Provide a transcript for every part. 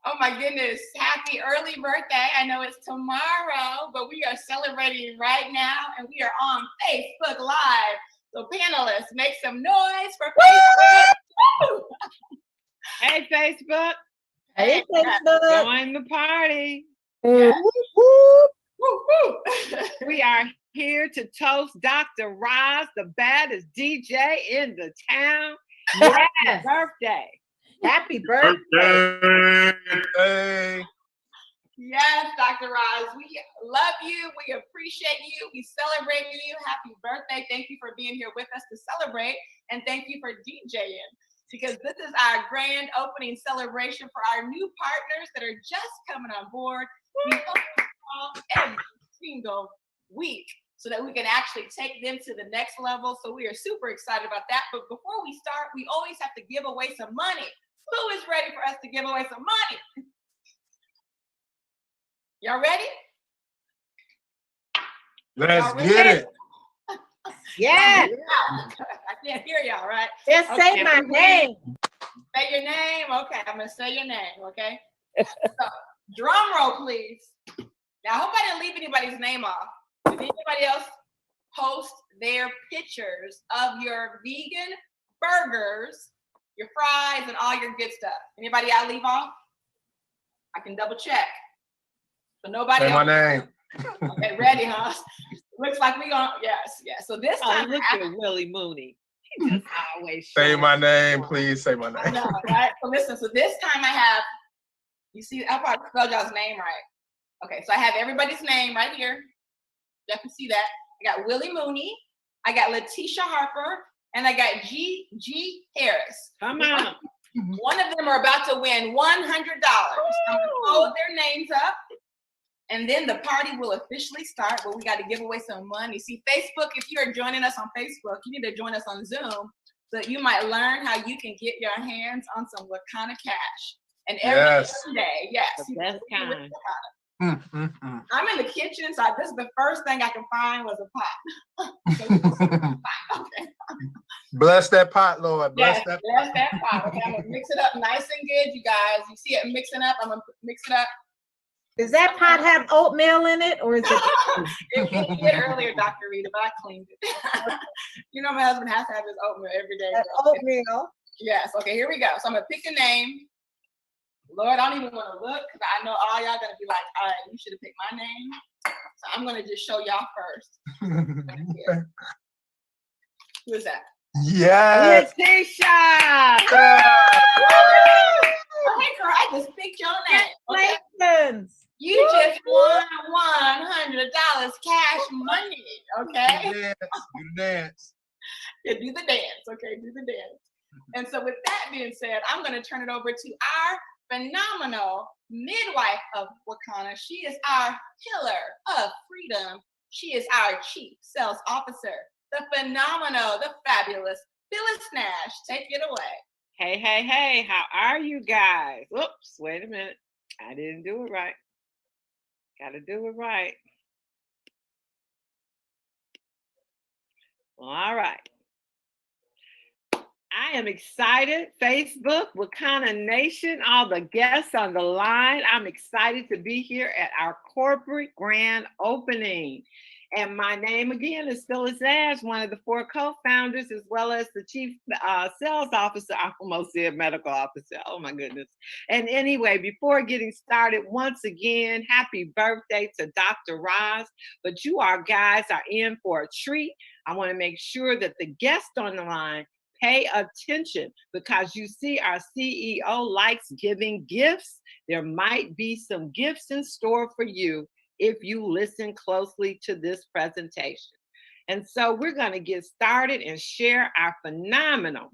Oh my goodness. Happy early birthday. I know it's tomorrow, but we are celebrating right now and we are on Facebook Live. So panelists, make some noise for Facebook. Hey, Facebook. Hey, Facebook. Join the party. Yes. Woo, Woo, woo. We are here to toast Dr. Roz, the baddest DJ in the town. Yes. Birthday. Happy birthday. Yes, Dr. Roz, we love you. We appreciate you. We celebrate you. Happy birthday. Thank you for being here with us to celebrate. And thank you for DJing, because this is our grand opening celebration for our new partners that are just coming on board. We hope to call every single week so that we can actually take them to the next level. So we are super excited about that. But before we start, we always have to give away some money. Who is ready for us to give away some money? Y'all ready? Let's get it. Yes. I can't hear y'all, right? Just say my name. Say your name. Okay, I'm gonna say your name. Okay. So, drum roll, please. Now, I hope I didn't leave anybody's name off. Did anybody else post their pictures of your vegan burgers, your fries, and all your good stuff? Anybody I leave off? I can double check. So nobody. Say my name. Okay, ready, huh? Looks like we gonna, yes. So this time, Look at Willie Mooney. He just always Say my name, please. Say my I name. know, right? So listen, so this time I have, you see, I probably spelled y'all's name right. Okay, so I have everybody's name right here. You can see that. I got Willie Mooney, I got Letitia Harper, and I got G. Harris. Come on. One of them are about to win $100. I'm gonna hold their names up, and then the party will officially start, but we got to give away some money. See, Facebook, if you are joining us on Facebook, you need to join us on Zoom so that you might learn how you can get your hands on some WaKanna cash. And every Sunday, yes. The best kind. I'm in the kitchen, so this is the first thing I can find was a pot. Okay. Bless that pot, Lord. Bless Yes, that bless that pot. Okay, I'm gonna mix it up nice and good, you guys. You see it mixing up? I'm gonna mix it up. Does that pot have oatmeal in it, or is it? It did earlier, Dr. Rita, but I cleaned it. You know, my husband has to have his oatmeal every day. Oatmeal. Yes. Okay, here we go. So I'm gonna pick a name. Lord, I don't even want to look because I know all y'all gonna be like, all right, you should have picked my name. So I'm gonna just show y'all first. Who is that? Yes. Letitia. Oh, hey, girl, I just picked your name. Okay. Congratulations. You just won $100 cash money. Okay. Do the dance. Yeah, do the dance. Okay, do the dance. And so with that being said, I'm going to turn it over to our phenomenal midwife of WaKanna. She is our pillar of freedom. She is our chief sales officer, the phenomenal, the fabulous Phyllis Nash. Take it away. Hey, how are you guys? Oops, wait a minute. I didn't do it right. Gotta do it right. All right. I am excited. Facebook, WaKanna Nation, all the guests on the line. I'm excited to be here at our corporate grand opening. And my name again is Phyllis Nash, one of the 4 co-founders, as well as the chief sales officer. I almost said medical officer. Oh my goodness. And anyway, before getting started, once again, happy birthday to Dr. Roz. But you guys are in for a treat. I want to make sure that the guests on the line pay attention, because you see our CEO likes giving gifts. There might be some gifts in store for you if you listen closely to this presentation. And so we're going to get started and share our phenomenal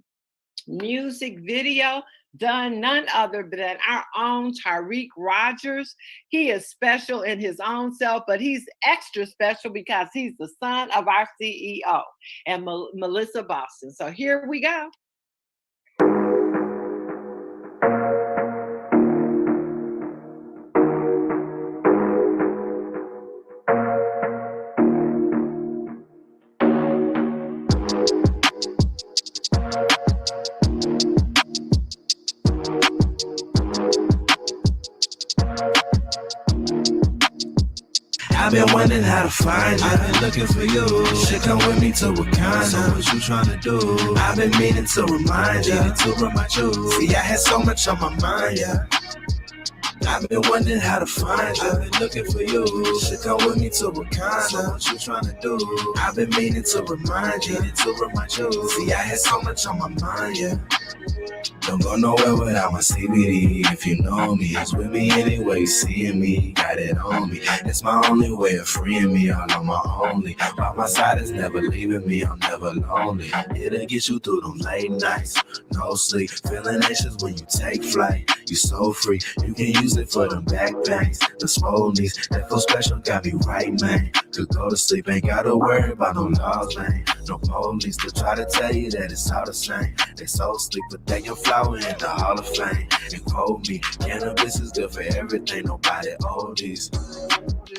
music video done none other than our own Tariq Rogers. He is special in his own self, but he's extra special because he's the son of our CEO and Melissa Boston. So here we go. I've been wondering how to find you. I've been looking for you. Shit, come with me to WaKanna. So what you tryna do? I've been meaning to remind you. To remind you. See, I had so much on my mind, yeah. I've been wondering how to find you. I've been looking for you. Shit, come with me to WaKanna. So what you tryna do? I've been meaning to remind you. To remind you. See, I had so much on my mind, yeah. Don't go nowhere without my CBD. If you know me, it's with me anyway. Seeing me, got it on me. It's my only way of freeing me. All on my only. By my side is never leaving me. I'm never lonely. It'll get you through them late nights. No sleep, feeling anxious when you take flight. You so free, you can use it for them back pains. The swolleness, that feel special got me right, man. To go to sleep, ain't gotta worry about no laws, man. No police to try to tell you that it's all the same. They so sleep, but they your flower in the Hall of Fame. And quote me, cannabis is good for everything, nobody oldies.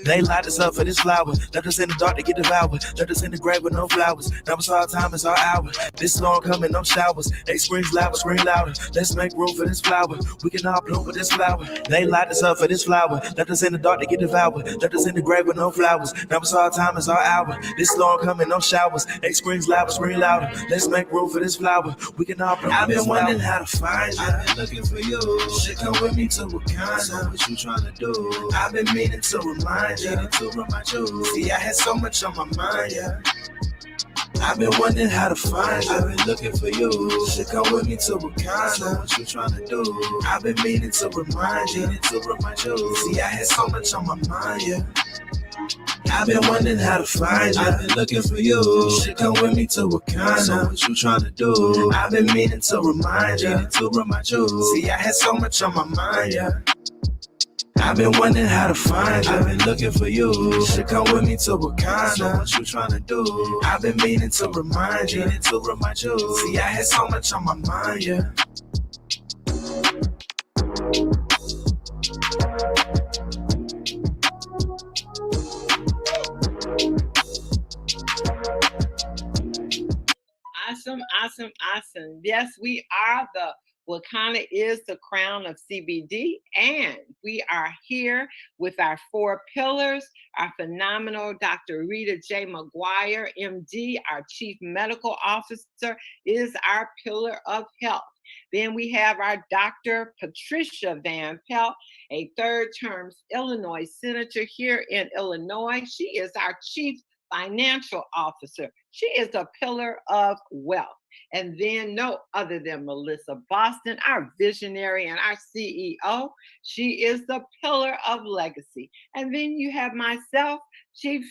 They light us up for this flower. Left us in the dark to get devoured. Left us in the grave with no flowers. Now it's our time, it's our hour. This long coming, no showers. They scream louder, scream louder. Let's make room for this flower. We can all bloom with this flower. They light us up for this flower. Left us in the dark to get devoured. Left us in the grave with no flowers. Now it's our time, it's our hour. This long coming, no showers. They scream louder, scream louder. Let's make room for this flower. We can all bloom. I've been wondering how to find you. I've been looking for you. Shit, come with me to WaKanna. So what you tryna do? I've been meaning to remind you. To remind you. See, I had so much on my mind, yeah. I've been wondering how to find you. I've been looking for you. Shit, come with me to WaKanna. So what you tryna do? I've been meaning to remind you. To remind you. See, I had so much on my mind, yeah. I've been wondering how to find you. I've been looking for you. Shit, come with me to WaKanna. So what you tryna do? I've been meaning to remind you. To remind you. See, I had so much on my mind, yeah. I've been wondering how to find you. I've been looking for you. Shit, come with me to WaKanna. So what you tryna do? I've been meaning to remind you. To remind you. See, I had so much on my mind, yeah. Awesome, awesome, awesome. Yes, we are the WaKanna is the crown of CBD, and we are here with our 4 pillars. Our phenomenal Dr. Rita J. McGuire, MD, our Chief Medical Officer, is our pillar of health. Then we have our Dr. Patricia Van Pelt, a 3rd-term Illinois senator here in Illinois. She is our Chief Financial Officer. She is a pillar of wealth. And then no other than Melissa Boston, our visionary and our CEO. She is the pillar of legacy. And then you have myself, Chief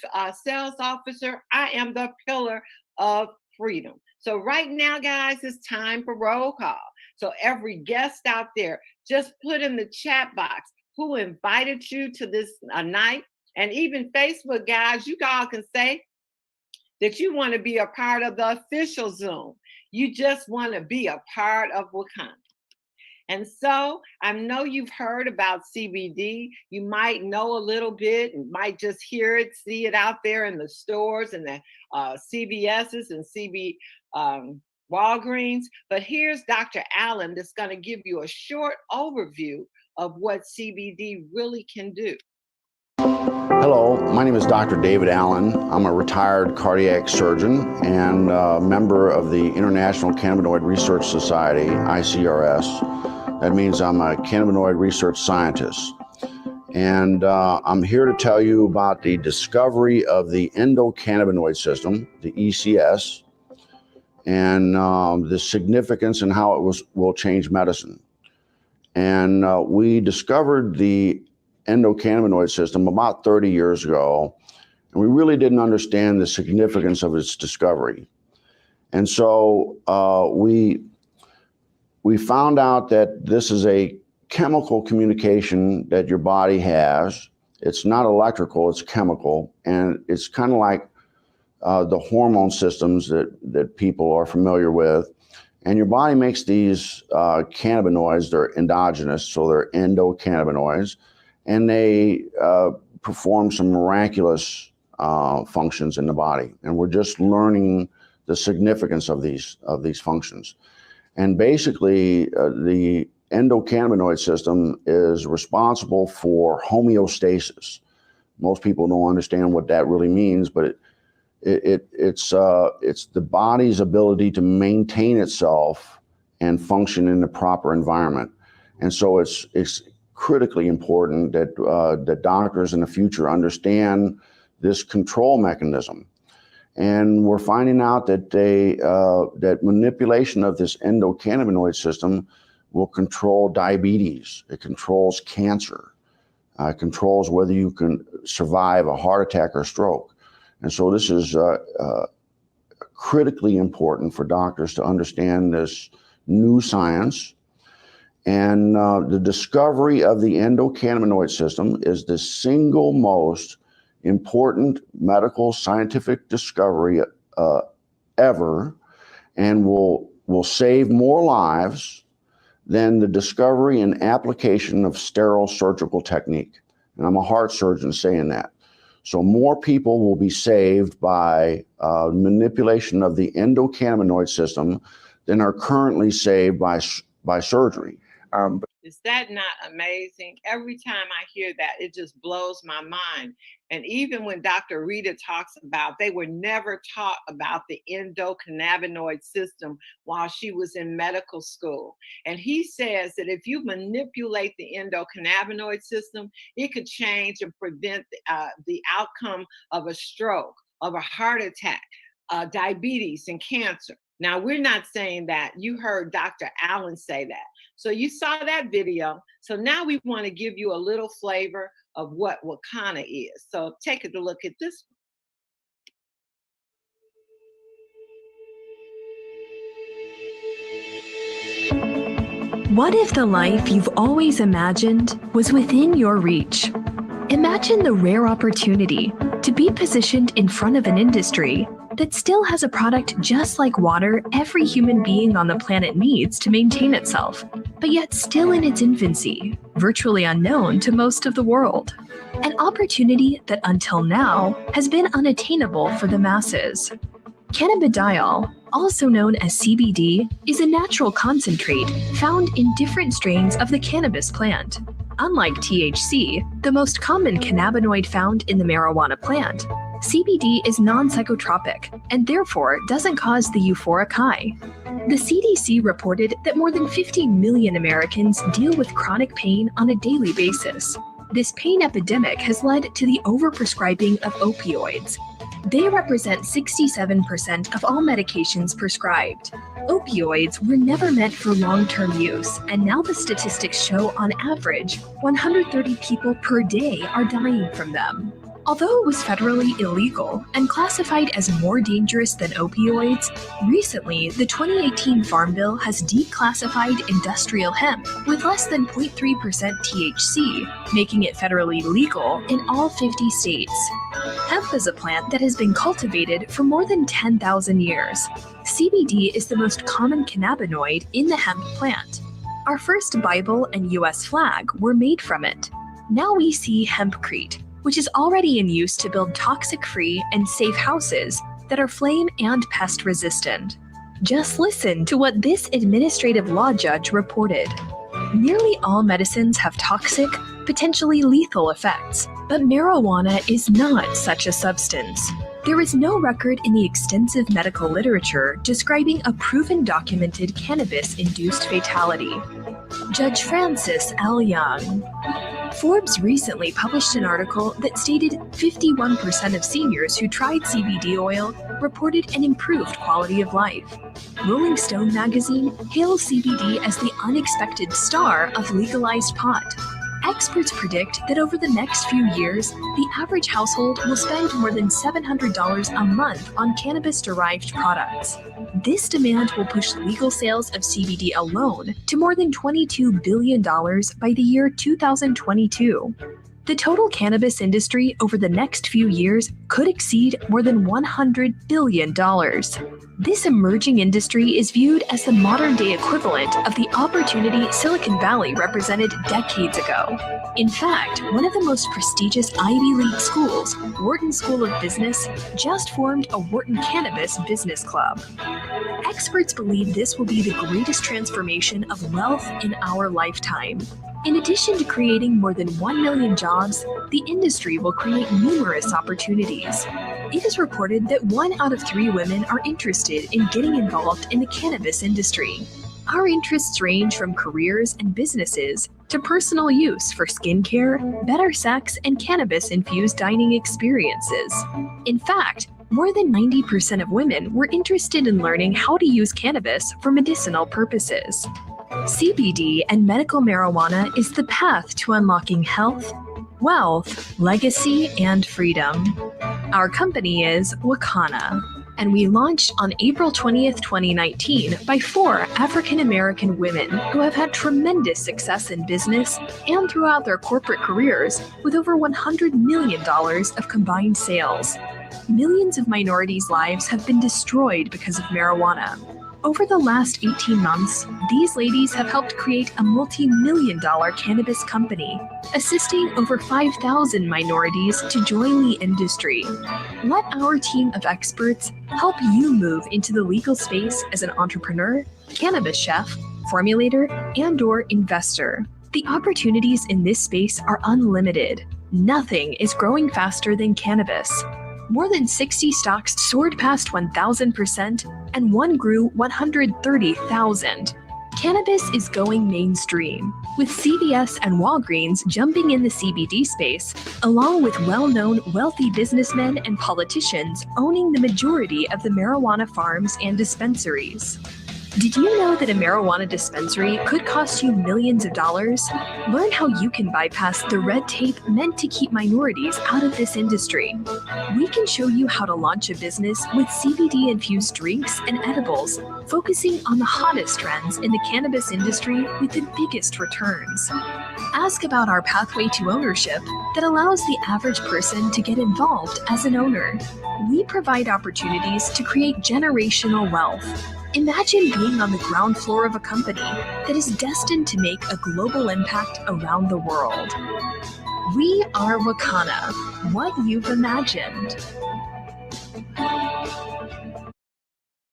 Sales Officer. I am the pillar of freedom. So right now, guys, it's time for roll call. So every guest out there, just put in the chat box who invited you to this night. And even Facebook, guys, you all can say that you want to be a part of the official Zoom. You just want to be a part of WaKanna. And so I know you've heard about CBD. You might know a little bit and might just hear it, see it out there in the stores and the CVS's and Walgreens. But here's Dr. Allen that's going to give you a short overview of what CBD really can do. Hello, my name is Dr. David Allen. I'm a retired cardiac surgeon and a member of the International Cannabinoid Research Society, ICRS. That means I'm a cannabinoid research scientist. And I'm here to tell you about the discovery of the endocannabinoid system, the ECS, and the significance and how it will change medicine. And we discovered the endocannabinoid system about 30 years ago, and we really didn't understand the significance of its discovery. And so we found out that this is a chemical communication that your body has. It's not electrical, it's chemical, and it's kind of like the hormone systems that people are familiar with. And your body makes these cannabinoids. They're endogenous, so they're endocannabinoids, and they perform some miraculous functions in the body. And we're just learning the significance of these functions. And basically, the endocannabinoid system is responsible for homeostasis. Most people don't understand what that really means, but it's the body's ability to maintain itself and function in the proper environment. And so it's critically important that that doctors in the future understand this control mechanism. And we're finding out that that manipulation of this endocannabinoid system will control diabetes. It controls cancer. It controls whether you can survive a heart attack or stroke. And so this is critically important for doctors to understand this new science. And the discovery of the endocannabinoid system is the single most important medical scientific discovery ever, and will save more lives than the discovery and application of sterile surgical technique. And I'm a heart surgeon saying that. So more people will be saved by manipulation of the endocannabinoid system than are currently saved by surgery. Is that not amazing? Every time I hear that, it just blows my mind. And even when Dr. Rita talks about, they were never taught about the endocannabinoid system while she was in medical school. And he says that if you manipulate the endocannabinoid system, it could change and prevent the outcome of a stroke, of a heart attack, diabetes, and cancer. Now, we're not saying that. You heard Dr. Allen say that. So you saw that video. So now we want to give you a little flavor of what WaKanna is. So take a look at this one. What if the life you've always imagined was within your reach? Imagine the rare opportunity to be positioned in front of an industry that still has a product just like water every human being on the planet needs to maintain itself, but yet still in its infancy, virtually unknown to most of the world. An opportunity that until now has been unattainable for the masses. Cannabidiol, also known as CBD, is a natural concentrate found in different strains of the cannabis plant. Unlike THC, the most common cannabinoid found in the marijuana plant, CBD is non-psychotropic and therefore doesn't cause the euphoric high. The CDC reported that more than 50 million Americans deal with chronic pain on a daily basis. This pain epidemic has led to the overprescribing of opioids. They represent 67% of all medications prescribed. Opioids were never meant for long-term use, and now the statistics show on average 130 people per day are dying from them. Although it was federally illegal and classified as more dangerous than opioids, recently the 2018 Farm Bill has declassified industrial hemp with less than 0.3% THC, making it federally legal in all 50 states. Hemp is a plant that has been cultivated for more than 10,000 years. CBD is the most common cannabinoid in the hemp plant. Our first Bible and US flag were made from it. Now we see hempcrete, which is already in use to build toxic-free and safe houses that are flame and pest resistant. Just listen to what this administrative law judge reported. Nearly all medicines have toxic, potentially lethal effects, but marijuana is not such a substance. There is no record in the extensive medical literature describing a proven documented cannabis-induced fatality. Judge Francis L. Young. Forbes recently published an article that stated 51% of seniors who tried CBD oil reported an improved quality of life. Rolling Stone magazine hails CBD as the unexpected star of legalized pot. Experts predict that over the next few years, the average household will spend more than $700 a month on cannabis-derived products. This demand will push legal sales of CBD alone to more than $22 billion by the year 2022. The total cannabis industry over the next few years could exceed more than $100 billion. This emerging industry is viewed as the modern-day equivalent of the opportunity Silicon Valley represented decades ago. In fact, one of the most prestigious Ivy League schools, Wharton School of Business, just formed a Wharton Cannabis Business Club. Experts believe this will be the greatest transformation of wealth in our lifetime. In addition to creating more than 1 million jobs, the industry will create numerous opportunities. It is reported that 1 out of 3 women are interested in getting involved in the cannabis industry. Our interests range from careers and businesses to personal use for skincare, better sex, and cannabis-infused dining experiences. In fact, more than 90% of women were interested in learning how to use cannabis for medicinal purposes. CBD and medical marijuana is the path to unlocking health, wealth, legacy, and freedom. Our company is WaKanna, and we launched on April 20th, 2019 by 4 African-American women who have had tremendous success in business and throughout their corporate careers with over $100 million of combined sales. Millions of minorities' lives have been destroyed because of marijuana. Over the last 18 months, these ladies have helped create a multi-million-dollar cannabis company, assisting over 5,000 minorities to join the industry. Let our team of experts help you move into the legal space as an entrepreneur, cannabis chef, formulator, and/or investor. The opportunities in this space are unlimited. Nothing is growing faster than cannabis. More than 60 stocks soared past 1,000%, and one grew 130,000. Cannabis is going mainstream, with CVS and Walgreens jumping in the CBD space, along with well-known wealthy businessmen and politicians owning the majority of the marijuana farms and dispensaries. Did you know that a marijuana dispensary could cost you millions of dollars? Learn how you can bypass the red tape meant to keep minorities out of this industry. We can show you how to launch a business with CBD-infused drinks and edibles, focusing on the hottest trends in the cannabis industry with the biggest returns. Ask about our pathway to ownership that allows the average person to get involved as an owner. We provide opportunities to create generational wealth. Imagine being on the ground floor of a company that is destined to make a global impact around the world. We are WaKanna, what you've imagined.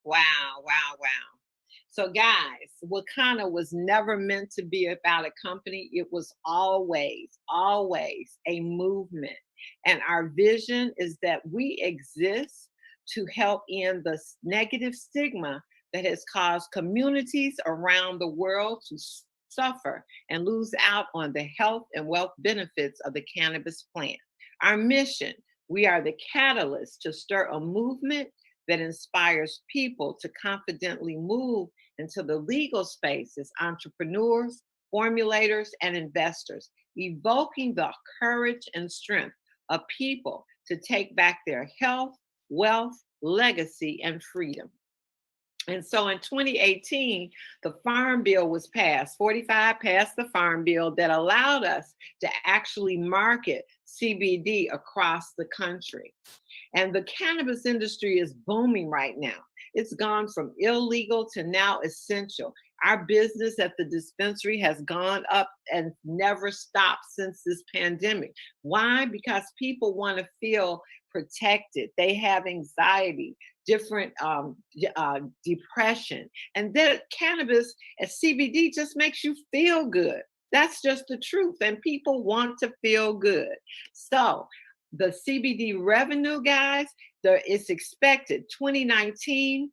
Wow, wow, wow. So guys, WaKanna was never meant to be about a company. It was always a movement. And our vision is that we exist to help end the negative stigma that has caused communities around the world to suffer and lose out on the health and wealth benefits of the cannabis plant. Our mission, we are the catalyst to stir a movement that inspires people to confidently move into the legal space as entrepreneurs, formulators, and investors, evoking the courage and strength of people to take back their health, wealth, legacy, and freedom. And so in 2018, the Farm Bill was passed. 45 passed the Farm Bill that allowed us to actually market CBD across the country. And the cannabis industry is booming right now. It's gone from illegal to now essential. Our business at the dispensary has gone up and never stopped since this pandemic. Why? Because people want to feel protected. They have anxiety, different depression. And then cannabis and CBD just makes you feel good. That's just the truth. And people want to feel good. So the CBD revenue, guys, it's expected 2019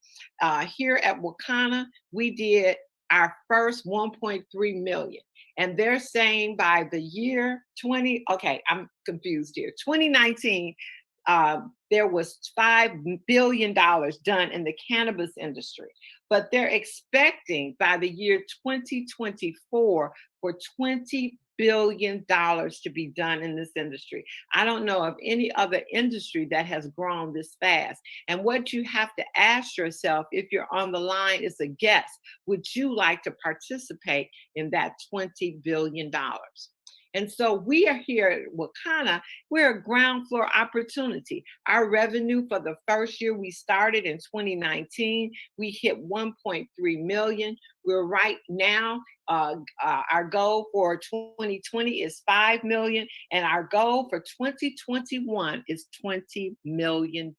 here at WaKanna, we did our first 1.3 million. And they're saying by the year 2019, there was $5 billion done in the cannabis industry, but they're expecting by the year 2024 for $20 billion to be done in this industry. I don't know of any other industry that has grown this fast. And what you have to ask yourself if you're on the line as a guest, would you like to participate in that $20 billion? And so we are here at WaKanna. We're a ground floor opportunity. Our revenue for the first year we started in 2019, we hit 1.3 million. We're right now, our goal for 2020 is 5 million, and our goal for 2021 is $20 million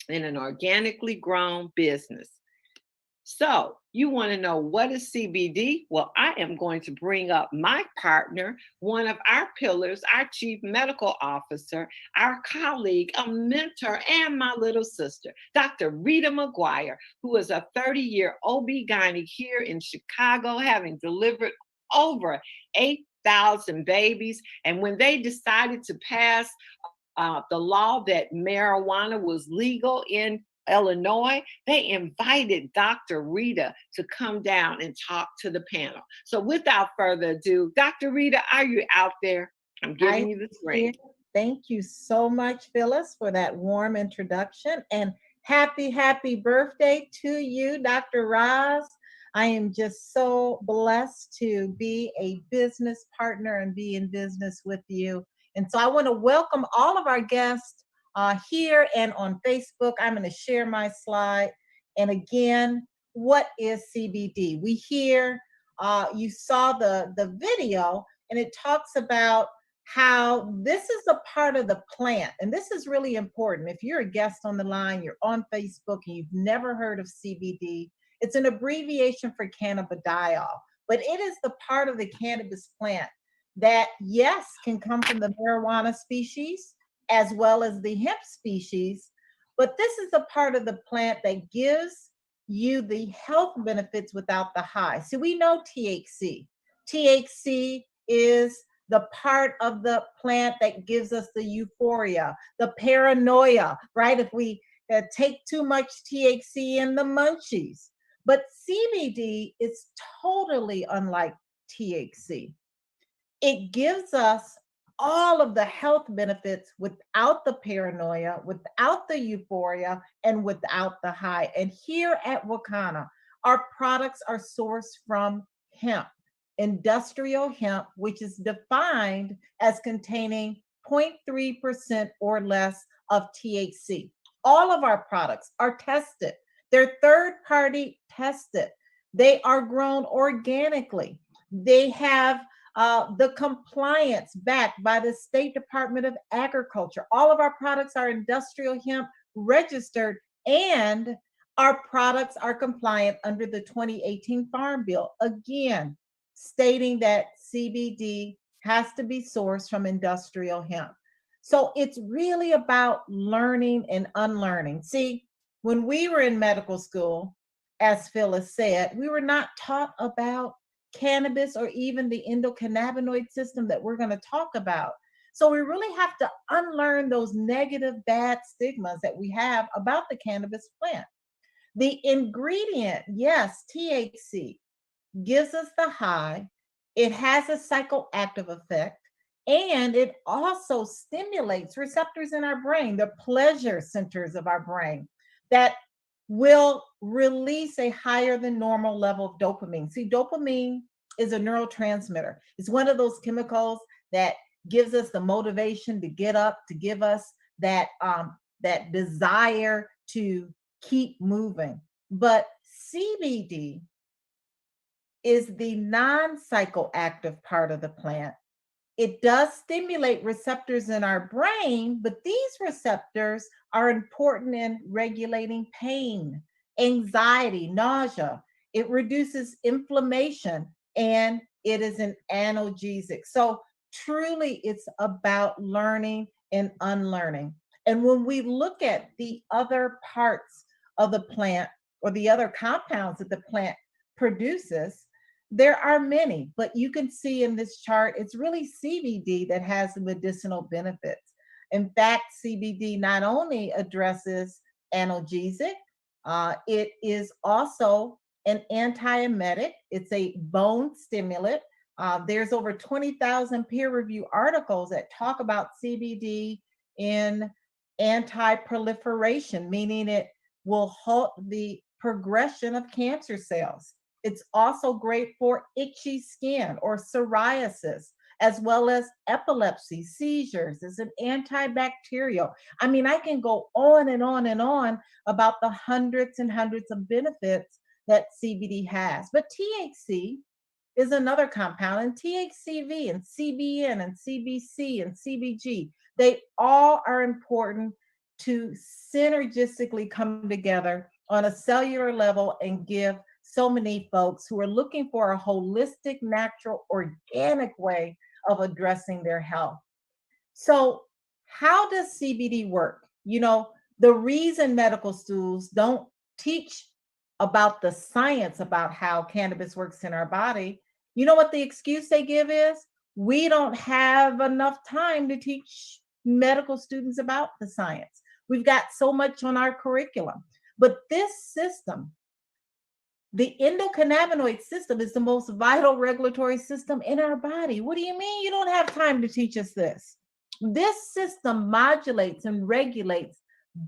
in an organically grown business. So You want to know what is CBD? Well, I am going to bring up my partner, one of our pillars, our chief medical officer, our colleague, a mentor, and my little sister, Dr. Rita McGuire, who is a 30-year OB-GYN here in Chicago, having delivered over 8,000 babies. And when they decided to pass the law that marijuana was legal in Illinois, they invited Dr. Rita to come down and talk to the panel. So without further ado, Dr. Rita, are you out there? I'm giving you the screen. Thank you so much, Phyllis, for that warm introduction. And happy birthday to you, Dr. Roz. I am just so blessed to be a business partner and be in business with you. And so I want to welcome all of our guests here and on Facebook. I'm going to share my slide. And again, what is CBD? We hear, you saw the video, and it talks about how this is a part of the plant. And this is really important. If you're a guest on the line, you're on Facebook, and you've never heard of CBD, it's an abbreviation for cannabidiol, but it is the part of the cannabis plant that, yes, can come from the marijuana species as well as the hemp species, but this is a part of the plant that gives you the health benefits without the high. So we know THC. THC is the part of the plant that gives us the euphoria, the paranoia, right? If we take too much THC in the munchies. But CBD is totally unlike THC. It gives us all of the health benefits without the paranoia, without the euphoria, and without the high. And here at WaKanna, our products are sourced from hemp, industrial hemp, which is defined as containing 0.3% or less of THC. All of our products are tested. They're third-party tested. They are grown organically. They have the compliance backed by the State Department of Agriculture. All of our products are industrial hemp registered, and our products are compliant under the 2018 Farm Bill. Again, stating that CBD has to be sourced from industrial hemp. So it's really about learning and unlearning. See, when we were in medical school, as Phyllis said, we were not taught about cannabis or even the endocannabinoid system that we're going to talk about. So we really have to unlearn those negative, bad stigmas that we have about the cannabis plant. The ingredient, yes, THC, gives us the high. It has a psychoactive effect, and it also stimulates receptors in our brain, the pleasure centers of our brain, that will release a higher than normal level of dopamine. See, dopamine is a neurotransmitter. It's one of those chemicals that gives us the motivation to get up, to give us that, that desire to keep moving. But CBD is the non-psychoactive part of the plant. It does stimulate receptors in our brain, but these receptors are important in regulating pain, anxiety, nausea. It reduces inflammation, and it is an analgesic. So truly, it's about learning and unlearning. And when we look at the other parts of the plant or the other compounds that the plant produces, there are many, but you can see in this chart, it's really CBD that has the medicinal benefits. In fact, CBD not only addresses analgesic, it is also an antiemetic. It's a bone stimulant. There's over 20,000 peer-reviewed articles that talk about CBD in anti-proliferation, meaning it will halt the progression of cancer cells. It's also great for itchy skin or psoriasis, as well as epilepsy, seizures. It's an antibacterial. I mean, I can go on and on and on about the hundreds and hundreds of benefits that CBD has. But THC is another compound, and THCV and CBN and CBC and CBG, they all are important to synergistically come together on a cellular level and give so many folks who are looking for a holistic, natural, organic way of addressing their health. So, how does CBD work? You know, the reason medical schools don't teach about the science about how cannabis works in our body, you know what the excuse they give is? We don't have enough time to teach medical students about the science. We've got so much on our curriculum. But this system, the endocannabinoid system, is the most vital regulatory system in our body. What do you mean you don't have time to teach us this? This system modulates and regulates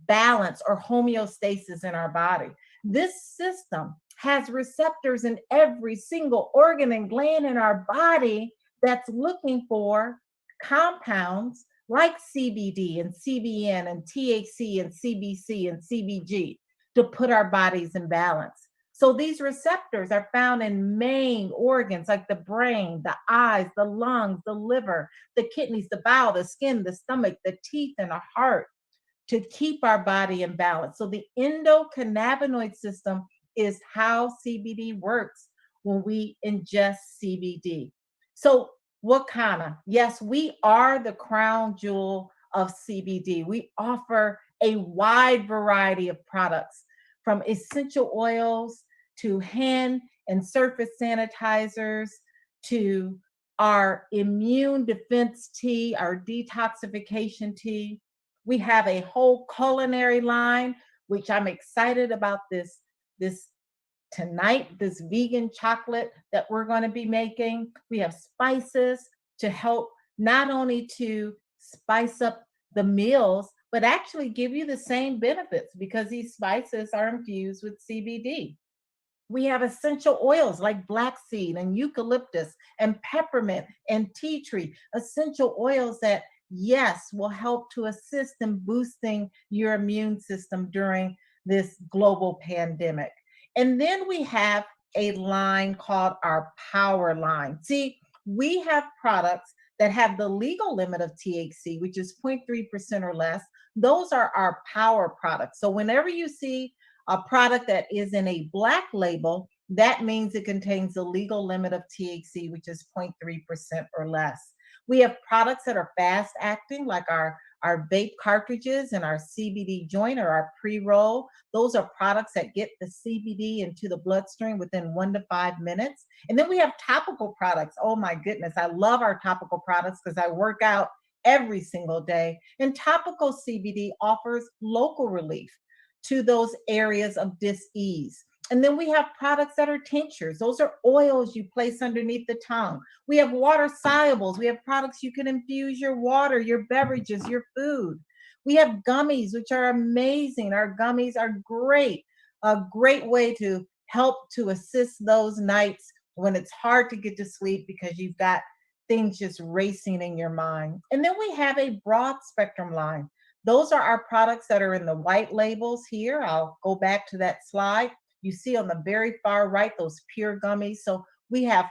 balance or homeostasis in our body. This system has receptors in every single organ and gland in our body that's looking for compounds like CBD and CBN and THC and CBC and CBG to put our bodies in balance. So these receptors are found in main organs like the brain, the eyes, the lungs, the liver, the kidneys, the bowel, the skin, the stomach, the teeth, and the heart to keep our body in balance. So the endocannabinoid system is how CBD works when we ingest CBD. So WaKanna, yes, we are the crown jewel of CBD. We offer a wide variety of products, from essential oils to hand and surface sanitizers, to our immune defense tea, our detoxification tea. We have a whole culinary line, which I'm excited about this tonight, this vegan chocolate that we're going to be making. We have spices to help not only to spice up the meals, but actually give you the same benefits because these spices are infused with CBD. We have essential oils like black seed and eucalyptus and peppermint and tea tree, essential oils that, yes, will help to assist in boosting your immune system during this global pandemic. And then we have a line called our power line. See, we have products that have the legal limit of THC, which is 0.3% or less. Those are our power products. So whenever you see a product that is in a black label, that means it contains the legal limit of THC, which is 0.3% or less. We have products that are fast acting, like our vape cartridges and our CBD joint or our pre-roll. Those are products that get the CBD into the bloodstream within 1 to 5 minutes. And then we have topical products. Oh my goodness, I love our topical products because I work out every single day. And topical CBD offers local relief to those areas of dis-ease. And then we have products that are tinctures. Those are oils you place underneath the tongue. We have water solubles. We have products you can infuse your water, your beverages, your food. We have gummies, which are amazing. Our gummies are great, a great way to help to assist those nights when it's hard to get to sleep because you've got things just racing in your mind. And then we have a broad spectrum line. Those are our products that are in the white labels here. I'll go back to that slide. You see on the very far right, those pure gummies. So we have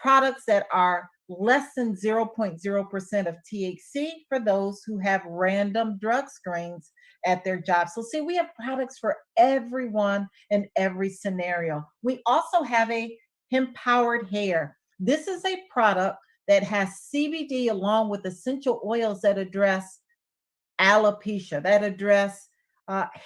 products that are less than 0.0% of THC for those who have random drug screens at their job. So see, we have products for everyone in every scenario. We also have a hemp-powered hair. This is a product that has CBD along with essential oils that address alopecia, that address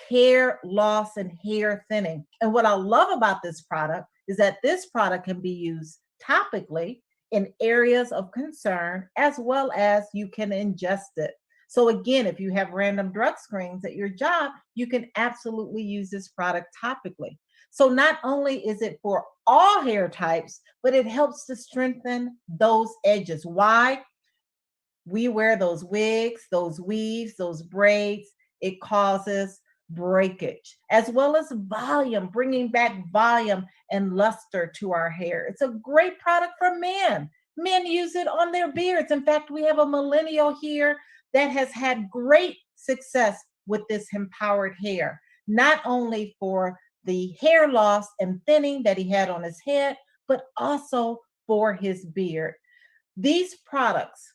hair loss and hair thinning. And what I love about this product is that this product can be used topically in areas of concern, as well as you can ingest it. So again, if you have random drug screens at your job, you can absolutely use this product topically. So not only is it for all hair types, but it helps to strengthen those edges. Why? We wear those wigs, those weaves, those braids. It causes breakage, as well as volume, bringing back volume and luster to our hair. It's a great product for men. Men use it on their beards. In fact, we have a millennial here that has had great success with this empowered hair, not only for the hair loss and thinning that he had on his head, but also for his beard. These products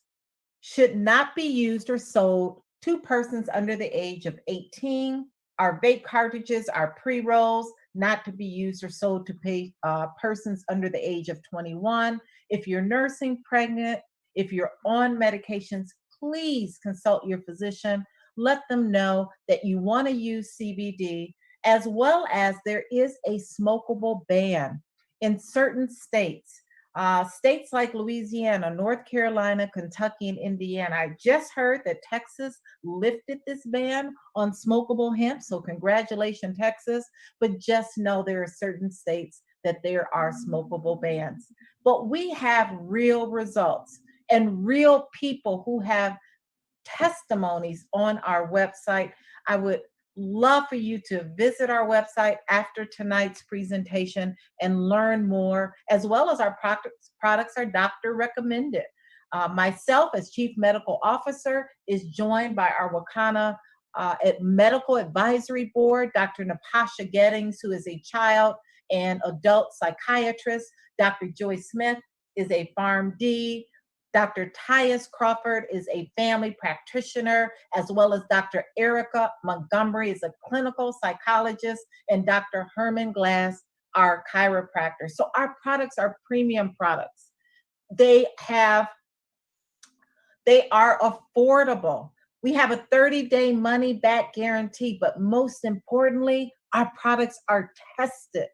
should not be used or sold to persons under the age of 18. Our vape cartridges, our pre-rolls, not to be used or sold to persons under the age of 21. If you're nursing, pregnant, if you're on medications, please consult your physician. Let them know that you want to use CBD, as well as there is a smokable ban in certain states. States like Louisiana, North Carolina, Kentucky, and Indiana. I just heard that Texas lifted this ban on smokable hemp. So congratulations, Texas. But just know there are certain states that there are smokable bans. But we have real results and real people who have testimonies on our website. I would love for you to visit our website after tonight's presentation and learn more, as well as our products are doctor recommended. Myself as Chief Medical Officer is joined by our WaKanna Medical Advisory Board, Dr. Natasha Gettings, who is a child and adult psychiatrist. Dr. Joy Smith is a PharmD. Dr. Tyus Crawford is a family practitioner, as well as Dr. Erica Montgomery is a clinical psychologist, and Dr. Herman Glass, our chiropractor. So our products are premium products. They are affordable. We have a 30-day money-back guarantee, but most importantly, our products are tested.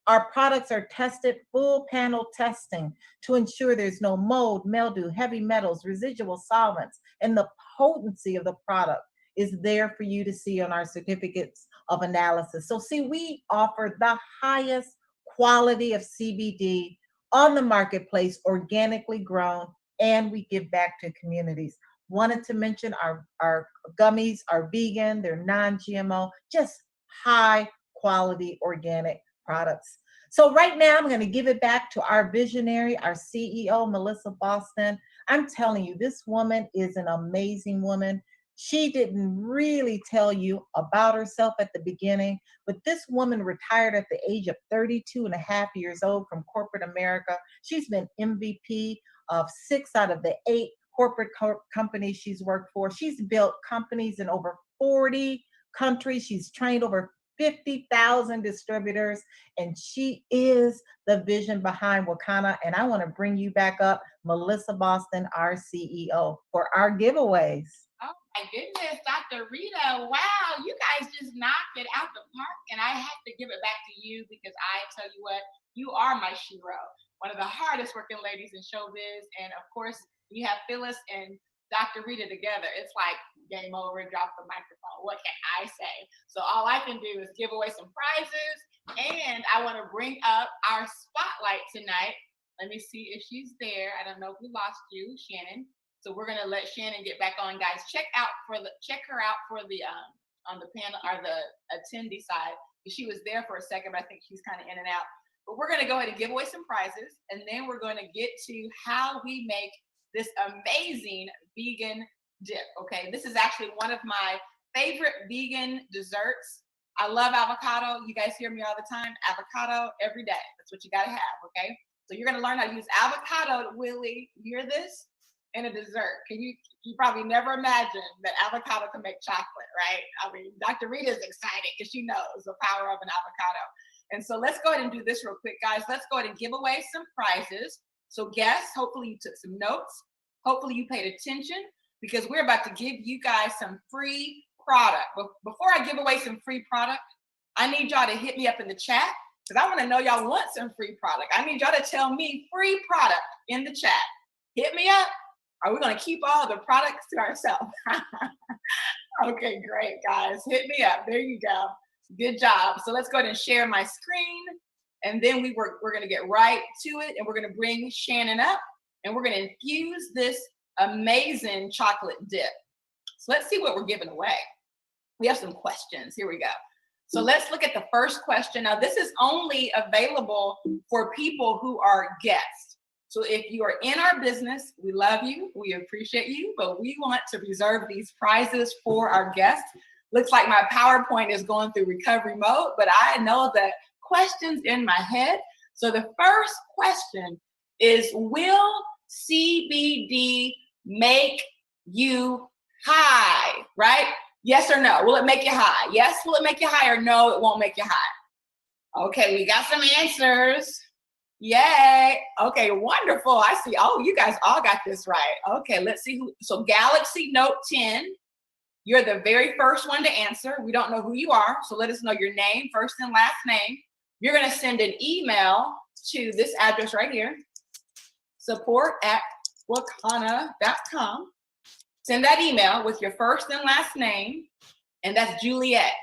Our products are tested, full panel testing, to ensure there's no mold, mildew, heavy metals, residual solvents, and the potency of the product is there for you to see on our certificates of analysis. So see, we offer the highest quality of CBD on the marketplace, organically grown, and we give back to communities. Wanted to mention our gummies are vegan, they're non-GMO, just high quality organic products. So right now, I'm going to give it back to our visionary, our CEO, Melissa Boston. I'm telling you, this woman is an amazing woman. She didn't really tell you about herself at the beginning, but this woman retired at the age of 32 and a half years old from corporate America. She's been MVP of 6 out of the 8 corporate companies she's worked for. She's built companies in over 40 countries. She's trained over 50,000 distributors, and she is the vision behind WaKanna. And I want to bring you back up, Melissa Boston, our CEO, for our giveaways. Oh my goodness, Dr. Rita, wow, you guys just knocked it out the park, and I have to give it back to you because I tell you what, you are my shero, one of the hardest working ladies in showbiz, and of course, you have Phyllis and Dr. Rita together. It's like game over, drop the microphone. What can I say? So all I can do is give away some prizes, and I want to bring up our spotlight tonight. Let me see if she's there. I don't know if we lost you, Shannon. So we're gonna let Shannon get back on, guys. Check her out for the on the panel or the attendee side. She was there for a second, but I think she's kind of in and out. But we're gonna go ahead and give away some prizes, and then we're gonna get to how we make this amazing vegan dip. Okay, this is actually one of my favorite vegan desserts. I love avocado. You guys hear me all the time. Avocado every day. That's what you gotta have. Okay, so you're gonna learn how to use avocado. Willie, you hear this? In a dessert. You probably never imagined that avocado can make chocolate, right? I mean, Dr. Rita is excited because she knows the power of an avocado. And so let's go ahead and do this real quick, guys. Let's go ahead and give away some prizes. So guests, hopefully you took some notes. Hopefully you paid attention, because we're about to give you guys some free product. But before I give away some free product, I need y'all to hit me up in the chat, because I want to know y'all want some free product. I need y'all to tell me free product in the chat. Hit me up. Are we going to keep all the products to ourselves? Okay, great, guys. Hit me up. There you go. Good job. So let's go ahead and share my screen. And then we're going to get right to it. And we're going to bring Shannon up. And we're going to infuse this amazing chocolate dip. So let's see what we're giving away. We have some questions. Here we go. So let's look at the first question. Now, this is only available for people who are guests. So if you are in our business, we love you, we appreciate you, but we want to reserve these prizes for our guests. Looks like my PowerPoint is going through recovery mode, but I know the questions in my head. So the first question is, will CBD make you high, right? Yes or no? Will it make you high? Yes, will it make you high, or no, it won't make you high? Okay, we got some answers. Yay. Okay, wonderful. I see. Oh, you guys all got this right. Okay, let's see who. So Galaxy Note 10, you're the very first one to answer. We don't know who you are, so let us know your name, first and last name. You're going to send an email to this address right here, support@wakanna.com. Send that email with your first and last name, and that's Juliet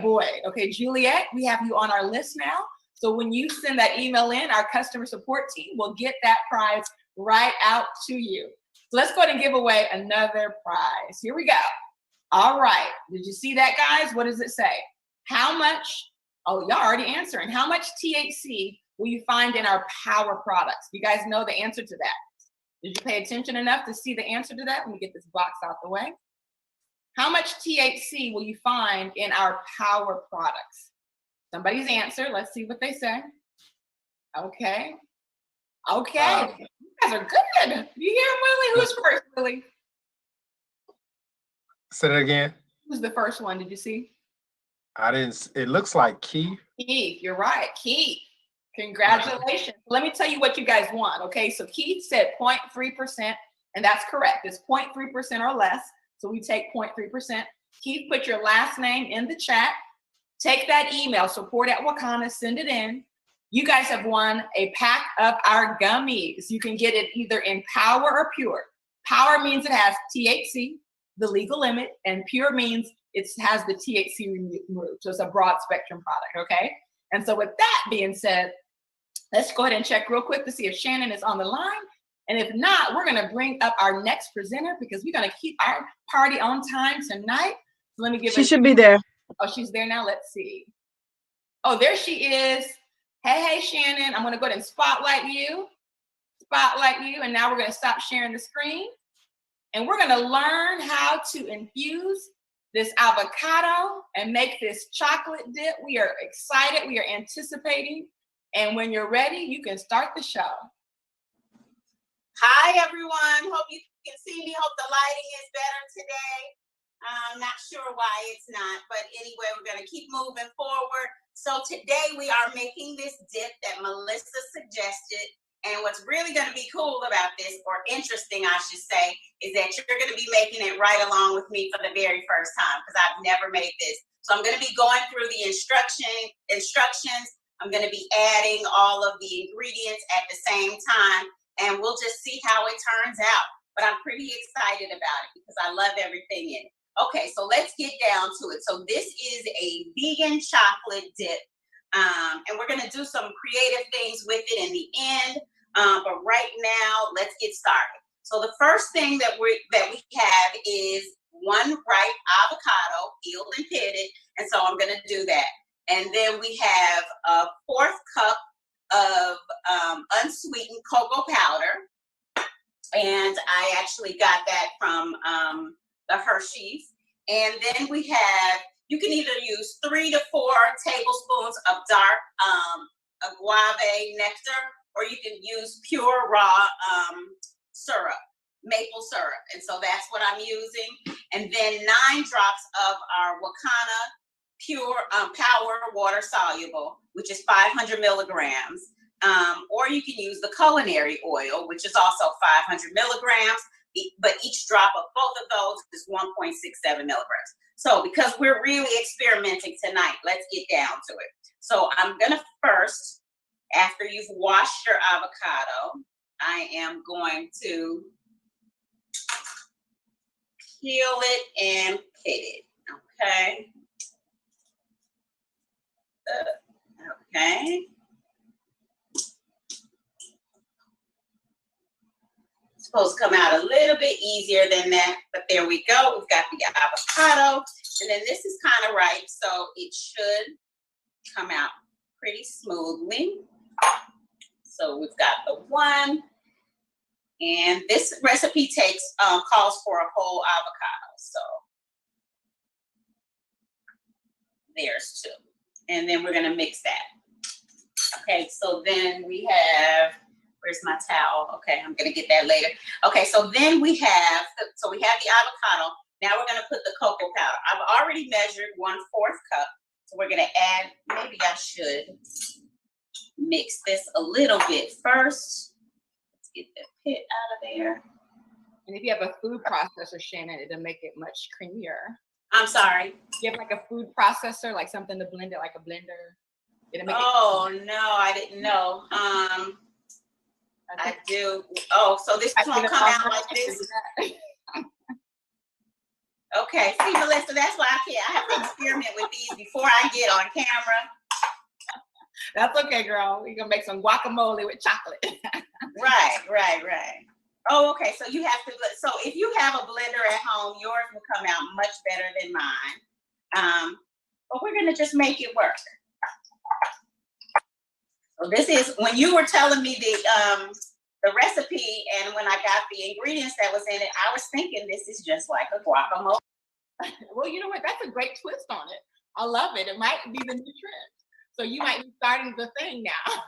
Boyd. Okay, Juliet, we have you on our list now. So when you send that email in, our customer support team will get that prize right out to you. So let's go ahead and give away another prize. Here we go. All right, did you see that, guys? What does it say? How much, oh, y'all already answering. How much THC will you find in our power products? You guys know the answer to that. Did you pay attention enough to see the answer to that? Let me get this box out the way. How much THC will you find in our power products? Somebody's answer. Let's see what they say. Okay. Okay. You guys are good. You hear Willie? Who's first, Willie? Say that again. Who's the first one? Did you see? I didn't. It looks like Keith. Keith, you're right. Keith. Congratulations. Let me tell you what you guys want. Okay. So Keith said 0.3%, and that's correct. It's 0.3% or less. So we take 0.3%. Keith, put your last name in the chat. Take that email, support@wakanna, send it in. You guys have won a pack of our gummies. You can get it either in power or pure. Power means it has THC, the legal limit, and pure means it has the THC removed. So it's a broad spectrum product, okay? And so with that being said, let's go ahead and check real quick to see if Shannon is on the line. And if not, we're gonna bring up our next presenter because we're gonna keep our party on time tonight. So let me give She should be there. Oh, she's there now. Let's see. Oh, there she is. Hey, Shannon. I'm going to go ahead and spotlight you. And now we're going to stop sharing the screen. And we're going to learn how to infuse this avocado and make this chocolate dip. We are excited. We are anticipating. And when you're ready, you can start the show. Hi, everyone. Hope you can see me. Hope the lighting is better today. I'm not sure why it's not, but anyway, we're going to keep moving forward. So today we are making this dip that Melissa suggested. And what's really going to be cool about this, or interesting, I should say, is that you're going to be making it right along with me for the very first time because I've never made this. So I'm going to be going through the instructions. I'm going to be adding all of the ingredients at the same time, and we'll just see how it turns out. But I'm pretty excited about it because I love everything in it. Okay, so let's get down to it. So this is a vegan chocolate dip, and we're gonna do some creative things with it in the end. But right now, let's get started. So the first thing that we have is one ripe avocado, peeled and pitted, and so I'm gonna do that. And then we have a 1/4 cup of unsweetened cocoa powder, and I actually got that from the Hershey's. And then we have, you can either use 3 to 4 tablespoons of dark agave nectar, or you can use pure raw syrup, maple syrup. And so that's what I'm using. And then 9 drops of our WaKanna pure power water soluble, which is 500 milligrams. Or you can use the culinary oil, which is also 500 milligrams. But each drop of both of those is 1.67 milligrams. So because we're really experimenting tonight, let's get down to it. So I'm gonna first, after you've washed your avocado, I am going to peel it and pit it, okay? Okay. Supposed to come out a little bit easier than that, but there we go. We've got the avocado, and then this is kind of ripe, so it should come out pretty smoothly. So we've got the one, and this recipe calls for a whole avocado. So there's 2, and then we're gonna mix that. Okay, so then we have. Where's my towel? Okay, I'm gonna get that later. Okay, so then we have the avocado. Now we're gonna put the cocoa powder. I've already measured 1/4 cup. So we're gonna add, maybe I should mix this a little bit first. Let's get the pit out of there. And if you have a food processor, Shannon, it'll make it much creamier. I'm sorry. You have like a food processor, like something to blend it, like a blender. It'll make No, I didn't know. I do. Oh, so this won't come out like this. Okay, see, Melissa, that's why I have to experiment with these before I get on camera. That's okay, girl. We're gonna make some guacamole with chocolate. Right. Oh, okay. So you have to. So if you have a blender at home, yours will come out much better than mine. But we're gonna just make it work. So this is when you were telling me the recipe, and when I got the ingredients that was in it, I was thinking this is just like a guacamole. Well, you know what? That's a great twist on it. I love it. It might be the new trend. So you might be starting the thing now.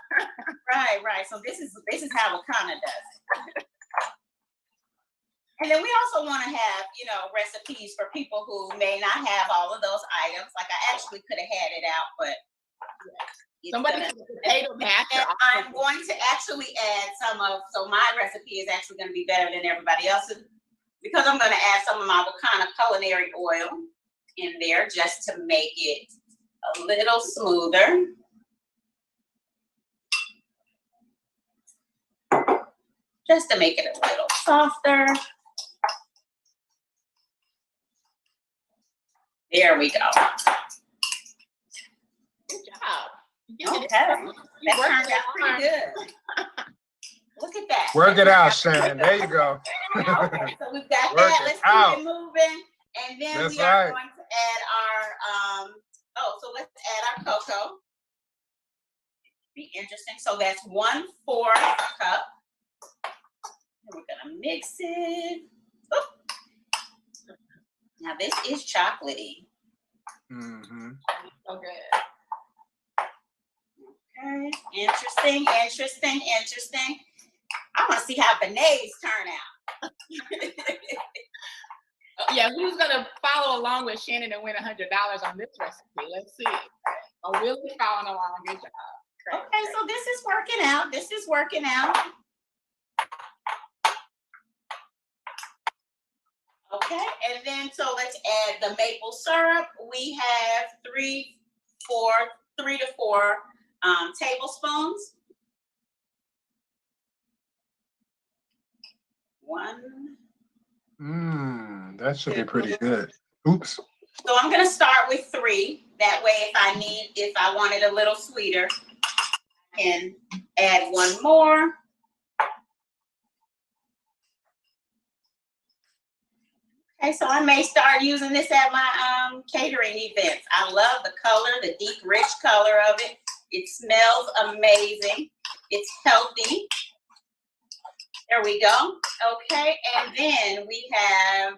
Right. So this is how WaKanna does it. And then we also want to have, recipes for people who may not have all of those items. Like I actually could have had it out, but somebody potato masher. I'm going to actually add so my recipe is actually going to be better than everybody else's, because I'm going to add some of my WaKanna culinary oil in there just to make it a little smoother. Just to make it a little softer. There we go. Good job. Okay. That turned out pretty good. Look at that. Work it out, Shannon. There you go. Okay, so we've got Work that. it Let's out. keep it moving. And then That's we are right. going to add our, so let's add our cocoa. Be interesting. So that's 1/4 cup. And we're gonna mix it. Oop. Now this is chocolatey. Mm-hmm. So good. Okay. Interesting. I want to see how beignets turn out. Yeah, who's gonna follow along with Shannon and win $100 on this recipe? Let's see. Oh, we'll be following along. Good job. Great. Okay, so this is working out. Okay, and then so let's add the maple syrup. We have 3 to 4 tablespoons. 1. That should be pretty good. Oops. So I'm gonna start with 3. That way, if I want it a little sweeter, I can add 1 more. Okay, so I may start using this at my catering events. I love the color, the deep, rich color of it. It smells amazing. It's healthy. There we go. Okay, and then we have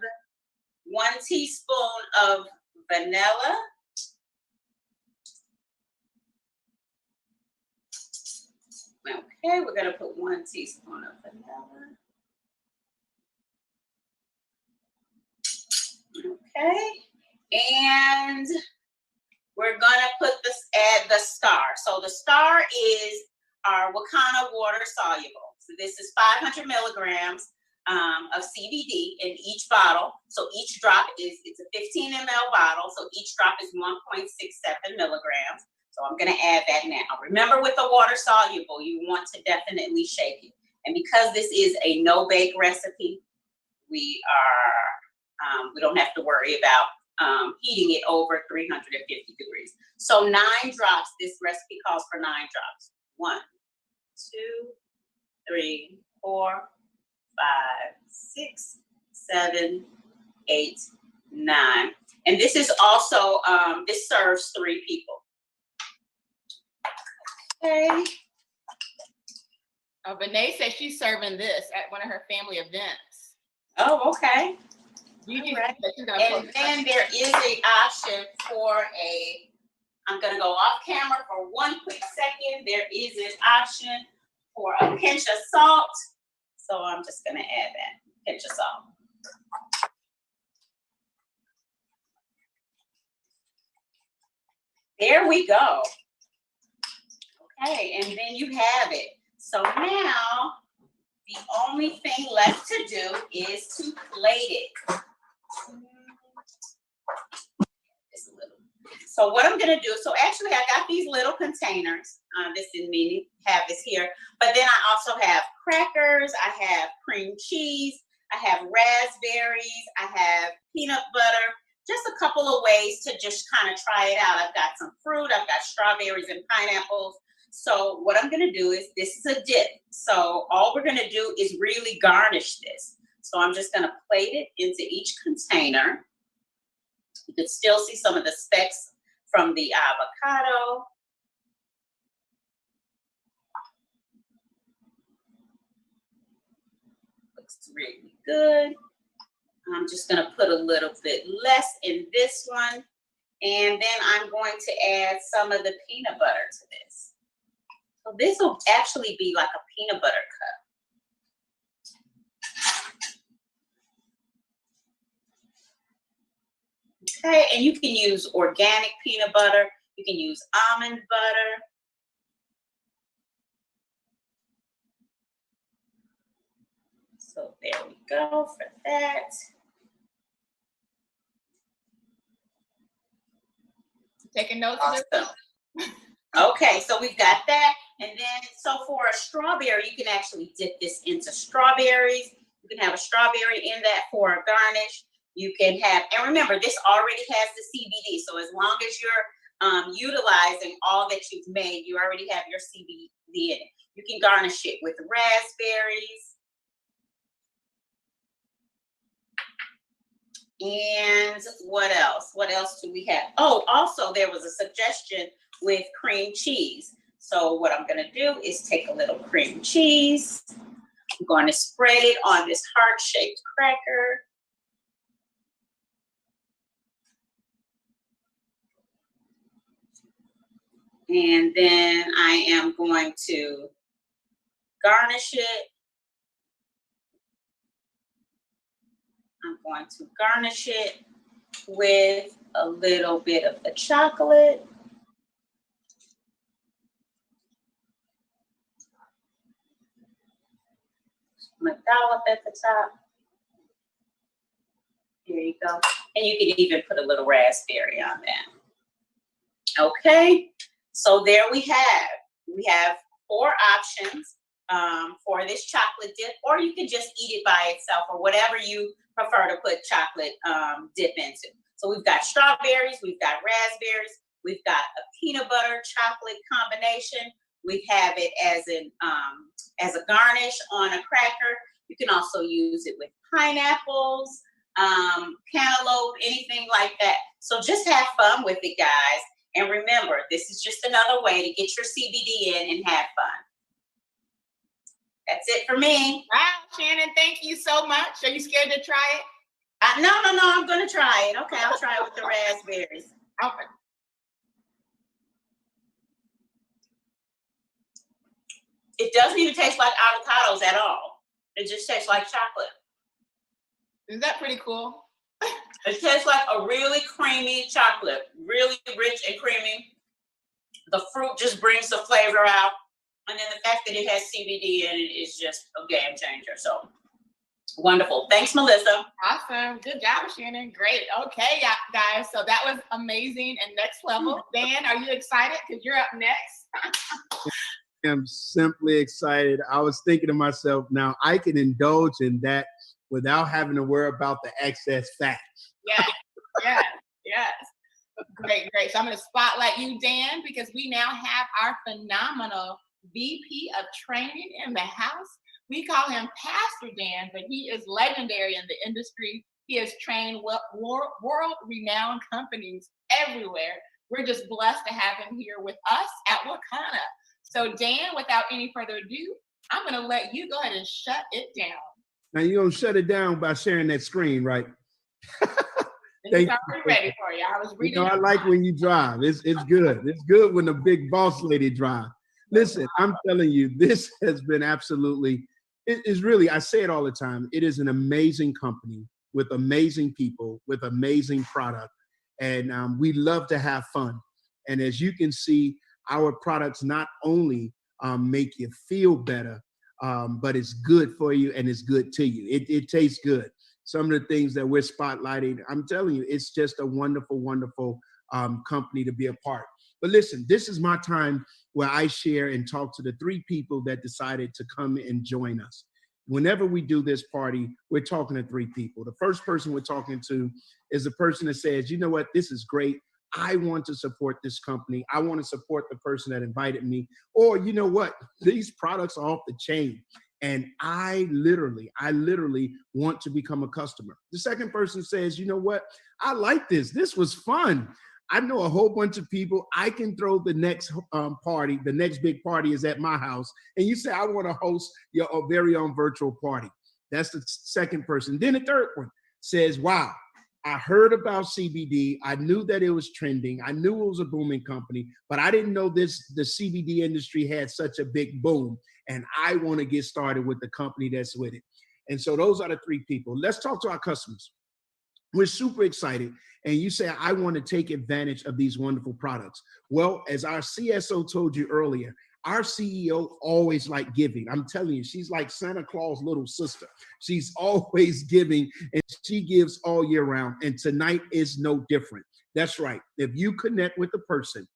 1 teaspoon of vanilla. Okay, we're gonna put 1 teaspoon of vanilla. Okay, and we're gonna add the star. So the star is our WaKanna water soluble. So this is 500 milligrams of CBD in each bottle. So each drop it's a 15 ml bottle. So each drop is 1.67 milligrams. So I'm gonna add that now. Remember, with the water soluble, you want to definitely shake it. And because this is a no-bake recipe, we don't have to worry about heating it over 350 degrees. So 9 drops, this recipe calls for 9 drops. 1, 2, 3, 4, 5, 6, 7, 8, 9. And this is also, this serves 3 people. Okay. Renee says she's serving this at one of her family events. Oh, okay. Right. And then there is an option for I'm gonna go off camera for 1 quick second. There is an option for a pinch of salt. So I'm just gonna add that pinch of salt. There we go. Okay, and then you have it. So now the only thing left to do is to plate it. So what I'm gonna do, so actually I got these little containers. This didn't mean to have this here, but then I also have crackers, I have cream cheese, I have raspberries, I have peanut butter, just a couple of ways to just kind of try it out. I've got some fruit, I've got strawberries and pineapples. So what I'm gonna do is, this is a dip. So all we're gonna do is really garnish this. So I'm just gonna plate it into each container. You can still see some of the specks from the avocado. Looks really good. I'm just gonna put a little bit less in this one. And then I'm going to add some of the peanut butter to this. So this will actually be like a peanut butter cup. Okay, and you can use organic peanut butter. You can use almond butter. So there we go for that. Taking notes of this. Okay, so we've got that. And then, so for a strawberry, you can actually dip this into strawberries. You can have a strawberry in that for a garnish. You can have, and remember, this already has the CBD. So as long as you're utilizing all that you've made, you already have your CBD in it. You can garnish it with raspberries. And what else? What else do we have? Oh, also there was a suggestion with cream cheese. So what I'm gonna do is take a little cream cheese. I'm going to spread it on this heart-shaped cracker. And then I am going to garnish it. I'm going to garnish it with a little bit of the chocolate. I'm gonna dollop at the top. There you go. And you can even put a little raspberry on that. Okay, so there we have 4 options for this chocolate dip, or you can just eat it by itself, or whatever you prefer to put chocolate dip into. So we've got strawberries, we've got raspberries, we've got a peanut butter chocolate combination. We have it as a garnish on a cracker. You can also use it with pineapples, cantaloupe, anything like that. So just have fun with it, guys. And remember, this is just another way to get your CBD in and have fun. That's it for me. Wow, Shannon, thank you so much. Are you scared to try it? No, I'm going to try it. Okay, I'll try it with the raspberries. Okay. It doesn't even taste like avocados at all. It just tastes like chocolate. Is that pretty cool? It tastes like a really creamy chocolate, really rich and creamy. The fruit just brings the flavor out. And then the fact that it has CBD in it is just a game changer. So wonderful. Thanks, Melissa. Awesome. Good job, Shannon. Great. Okay, guys. So that was amazing and next level. Dan, are you excited? Because you're up next. I'm simply excited. I was thinking to myself, now I can indulge in that without having to worry about the excess fat. Yes. Great. So I'm going to spotlight you, Dan, because we now have our phenomenal VP of training in the house. We call him Pastor Dan, but he is legendary in the industry. He has trained world-renowned companies everywhere. We're just blessed to have him here with us at WaKanna. So Dan, without any further ado, I'm going to let you go ahead and shut it down. Now you're going to shut it down by sharing that screen, right? It's already ready for you. I was reading. I like when you drive. It's good. It's good when the big boss lady drives. Listen, I'm telling you, this has been absolutely, it is really, I say it all the time, it is an amazing company with amazing people, with amazing product. And we love to have fun. And as you can see, our products not only make you feel better, but it's good for you and it's good to you. It tastes good. Some of the things that we're spotlighting, I'm telling you, it's just a wonderful, wonderful company to be a part. But listen, this is my time where I share and talk to the 3 people that decided to come and join us. Whenever we do this party, we're talking to 3 people. The first person we're talking to is the person that says, you know what, this is great. I want to support this company. I want to support the person that invited me. Or, you know what, these products are off the chain. And I literally want to become a customer. The second person says, you know what, I like this. This was fun. I know a whole bunch of people. I can throw the next party. The next big party is at my house. And you say, I want to host your very own virtual party. That's the second person. Then the third one says, wow, I heard about CBD. I knew that it was trending. I knew it was a booming company, but I didn't know the CBD industry had such a big boom. And I want to get started with the company that's with it. And so those are the 3 people. Let's talk to our customers. We're super excited. And you say, I want to take advantage of these wonderful products. Well, as our CSO told you earlier, our CEO always liked giving. I'm telling you, she's like Santa Claus' little sister. She's always giving, and she gives all year round. And tonight is no different. That's right. If you connect with the person,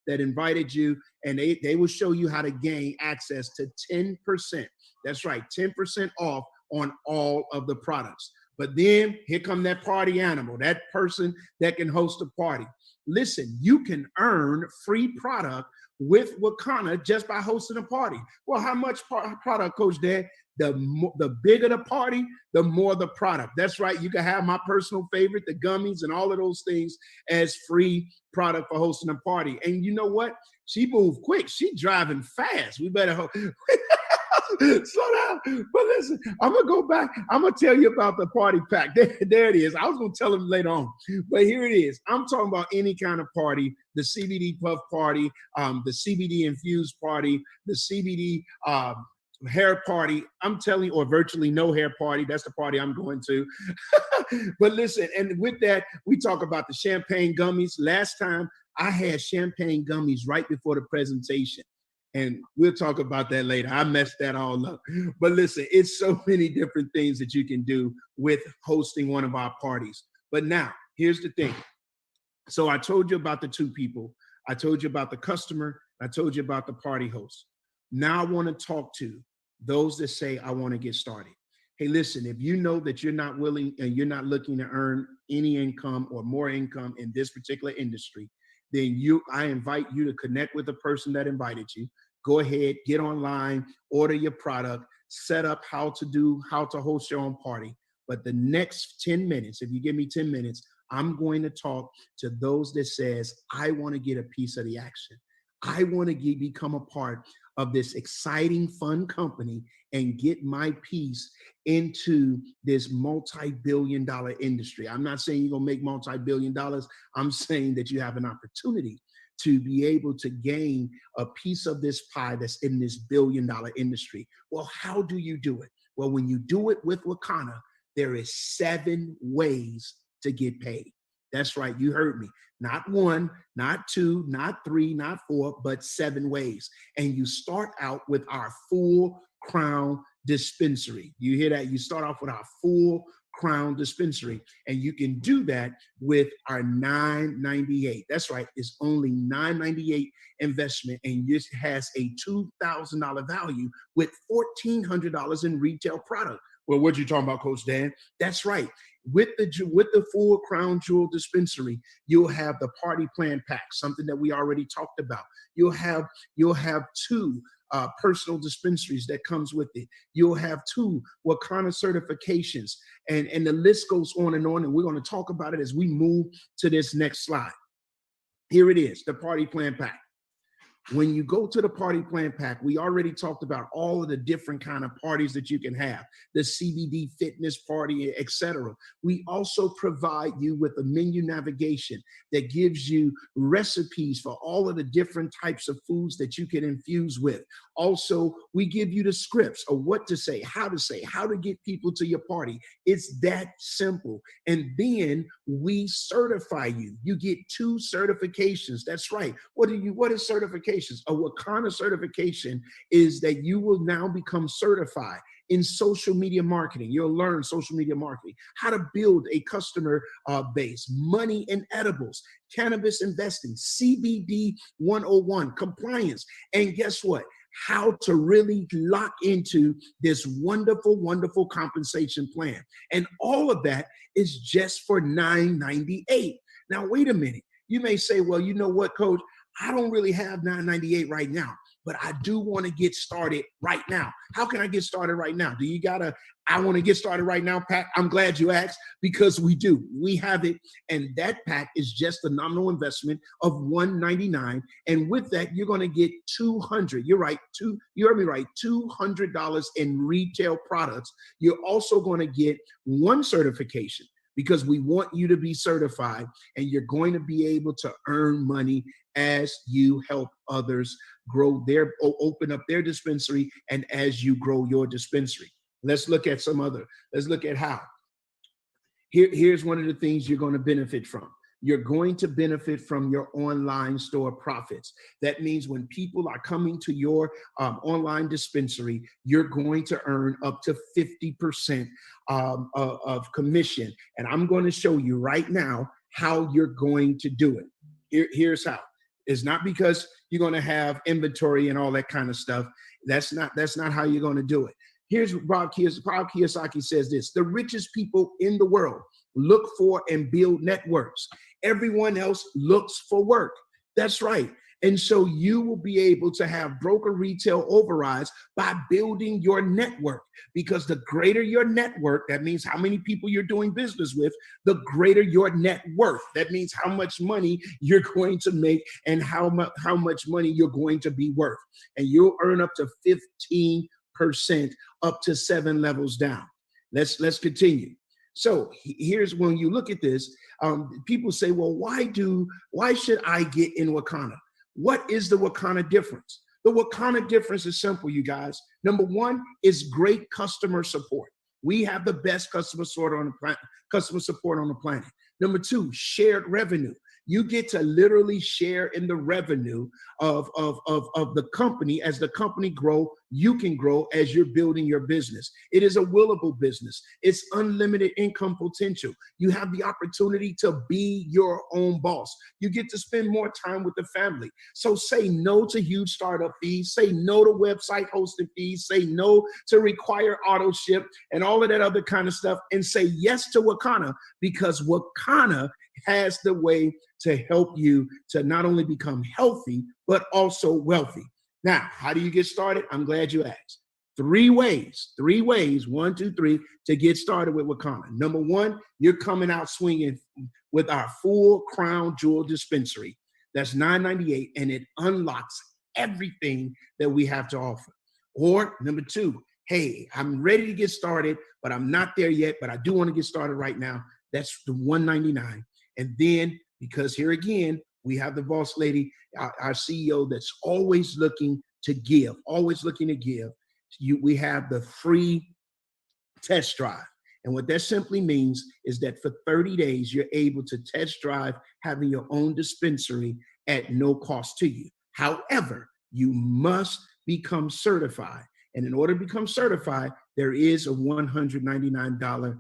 that invited you, and they will show you how to gain access to 10%. That's right, 10% off on all of the products. But then here come that party animal, that person that can host a party. Listen, you can earn free product with WaKanna just by hosting a party. Well, how much product, Coach Dan? The bigger the party, the more the product. That's right. You can have my personal favorite, the gummies and all of those things as free product for hosting a party. And you know what? She moved quick. She driving fast. We better slow down. But listen, I'm going to go back. I'm going to tell you about the party pack. There it is. I was going to tell them later on, but here it is. I'm talking about any kind of party, the CBD puff party, the CBD infused party, the CBD hair party. I'm telling you, or virtually no hair party. That's the party I'm going to. But listen, and with that, we talk about the champagne gummies. Last time I had champagne gummies right before the presentation. And we'll talk about that later. I messed that all up. But listen, it's so many different things that you can do with hosting one of our parties. But now, here's the thing. So I told you about the 2 people. I told you about the customer. I told you about the party host. Now I want to talk to those that say, I want to get started. Hey, listen, if you know that you're not willing and you're not looking to earn any income or more income in this particular industry, then I invite you to connect with the person that invited you. Go ahead, get online, order your product, set up how to host your own party. But the next 10 minutes, if you give me 10 minutes, I'm going to talk to those that says, I want to get a piece of the action. I want to become a part of this exciting, fun company and get my piece into this multi-billion-dollar industry. I'm not saying you're going to make multi-billion dollars. I'm saying that you have an opportunity to be able to gain a piece of this pie that's in this billion-dollar industry. Well, how do you do it? Well, when you do it with WaKanna, there is 7 ways to get paid. That's right, you heard me. Not 1, not 2, not 3, not 4, but 7 ways. And you start out with our full crown dispensary. You hear that? You start off with our full crown dispensary, and you can do that with our $9.98. That's right, it's only $9.98 investment, and this has a $2,000 value with $1,400 in retail product. Well, what you talking about, Coach Dan? That's right. With the full crown jewel dispensary, you'll have the party plan pack, something that we already talked about. You'll have 2 personal dispensaries that comes with it. You'll have 2 WaKanna certifications, and the list goes on, and we're going to talk about it as we move to this next slide. Here it is, the party plan pack. When you go to the party plan pack, we already talked about all of the different kind of parties that you can have, the CBD fitness party, etc. We also provide you with a menu navigation that gives you recipes for all of the different types of foods that you can infuse with, Also, we give you the scripts of what to say, how to get people to your party. It's that simple. And then we certify you. You get 2 certifications. That's right. What is certifications? A WaKanna certification is that you will now become certified in social media marketing. You'll learn social media marketing, how to build a customer base, money in edibles, cannabis investing, CBD 101, compliance. And guess what? How to really lock into this wonderful, wonderful compensation plan. And all of that is just for $9.98. Now, wait a minute. You may say, well, you know what, Coach? I don't really have $9.98 right now, but I do want to get started right now. How can I get started right now? Do you got I want to get started right now, Pat? I'm glad you asked, because we do. We have it, and that pack is just a nominal investment of $199, and with that, you're going to get $200. You're right, you heard me right, $200 in retail products. You're also going to get 1 certification, because we want you to be certified, and you're going to be able to earn money as you help others grow open up their dispensary, and as you grow your dispensary. Let's look at how. Here's one of the things you're going to benefit from. You're going to benefit from your online store profits. That means when people are coming to your online dispensary, you're going to earn up to 50% of commission. And I'm going to show you right now how you're going to do it. Here's how. It's not because you're going to have inventory and all that kind of stuff. That's not how you're going to do it. Here's Bob Kiyosaki says this: the richest people in the world look for and build networks. Everyone else looks for work. That's right. And so you will be able to have broker retail overrides by building your network, because the greater your network, that means how many people you're doing business with, the greater your net worth. That means how much money you're going to make and how much money you're going to be worth. And you'll earn up to 15% up to 7 levels down. Let's continue. So here's, when you look at this, people say, well, why should I get in WaKanna? What is the WaKanna difference? The WaKanna difference is simple, you guys. Number 1 is great customer support. We have the best customer support on the planet. Number 2, shared revenue. You get to literally share in the revenue of the company. As the company grow, you can grow as you're building your business. It is a willable business. It's unlimited income potential. You have the opportunity to be your own boss. You get to spend more time with the family. So say no to huge startup fees, say no to website hosting fees, say no to require auto ship and all of that other kind of stuff, and say yes to WaKanna, because WaKanna has the way to help you to not only become healthy, but also wealthy. Now, how do you get started? I'm glad you asked. 3 ways, 1, 2, 3, to get started with WaKanna. Number 1, you're coming out swinging with our full crown jewel dispensary. That's $9.98, and it unlocks everything that we have to offer. Or number 2, hey, I'm ready to get started, but I'm not there yet, but I do want to get started right now. That's the $199. And then, because here again, we have the boss lady, our CEO, that's always looking to give. We have the free test drive. And what that simply means is that for 30 days, you're able to test drive having your own dispensary at no cost to you. However, you must become certified. And in order to become certified, there is a $199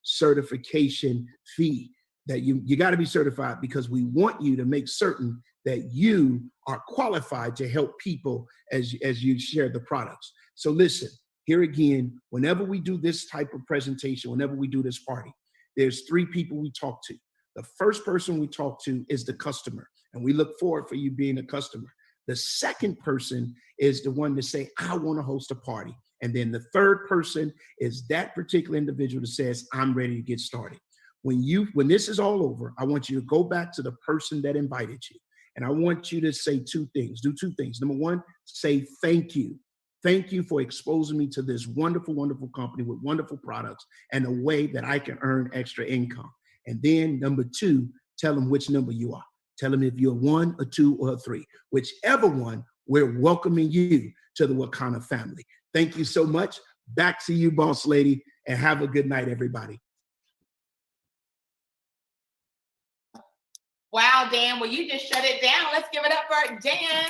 certification fee. That you got to be certified, because we want you to make certain that you are qualified to help people as you share the products. So listen, here again, whenever we do this type of presentation, whenever we do this party, there's 3 people we talk to. The first person we talk to is the customer, and we look forward for you being a customer. The second person is the one to say, I want to host a party. And then the third person is that particular individual that says, I'm ready to get started. When this is all over, I want you to go back to the person that invited you. And I want you to say 2 things, do 2 things. Number 1, say thank you. Thank you for exposing me to this wonderful, wonderful company with wonderful products and a way that I can earn extra income. And then number 2, tell them which number you are. Tell them if you're 1 or 2 or 3. Whichever one we're welcoming you to the WaKanna family. Thank you so much. Back to you, boss lady, and have a good night, everybody. Wow, Dan. Well, you just shut it down. Let's give it up for Dan.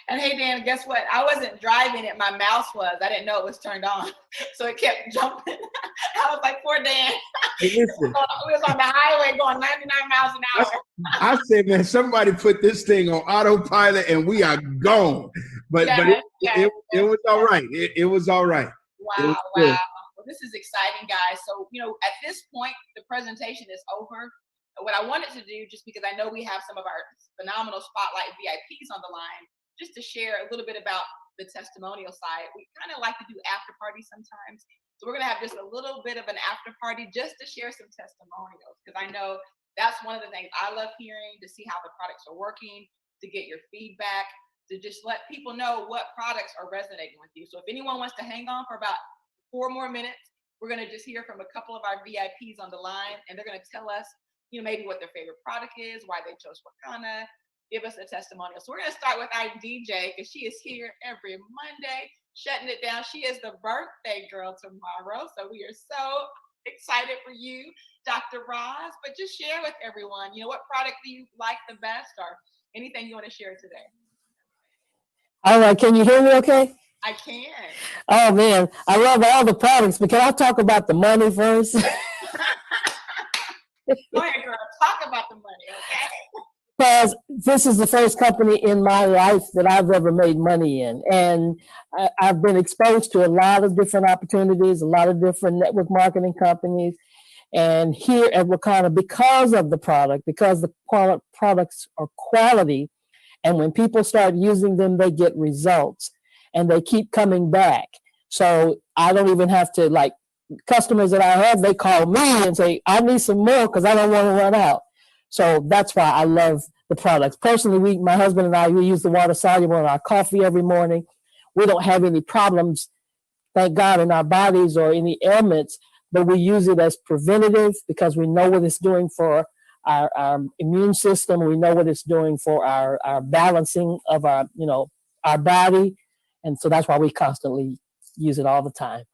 And hey, Dan, guess what? I wasn't driving it. My mouse was. I didn't know it was turned on. So it kept jumping. I was like, poor Dan. Hey, listen. We was on the highway going 99 miles an hour. I said, man, somebody put this thing on autopilot and we are gone. But it was all right. It was all right. Wow, wow. Well, this is exciting, guys. So, at this point, the presentation is over. What I wanted to do, just because I know we have some of our phenomenal spotlight VIPs on the line, just to share a little bit about the testimonial side. We kind of like to do after parties sometimes. So we're going to have just a little bit of an after party just to share some testimonials, because I know that's one of the things I love hearing, to see how the products are working, to get your feedback, to just let people know what products are resonating with you. So if anyone wants to hang on for about 4 more minutes, we're going to just hear from a couple of our VIPs on the line, and they're going to tell us, maybe what their favorite product is, why they chose WaKanna, give us a testimonial. So we're going to start with our DJ, because she is here every Monday, shutting it down. She is the birthday girl tomorrow. So we are so excited for you, Dr. Roz. But just share with everyone, what product do you like the best, or anything you want to share today? All right. Can you hear me okay? I can. Oh, man. I love all the products, but can I talk about the money first? Go ahead, girl. Talk about the money, okay? Because this is the first company in my life that I've ever made money in. And I've been exposed to a lot of different opportunities, a lot of different network marketing companies. And here at WaKanna, because of the product, because the products are quality, and when people start using them, they get results and they keep coming back. So I don't even have to, customers that I have, they call me and say, I need some more because I don't want to run out. So that's why I love the products. Personally, my husband and I, we use the water soluble in our coffee every morning. We don't have any problems, thank God, in our bodies or any ailments, but we use it as preventative because we know what it's doing for our immune system. We know what it's doing for our balancing of our body. And so that's why we constantly use it all the time.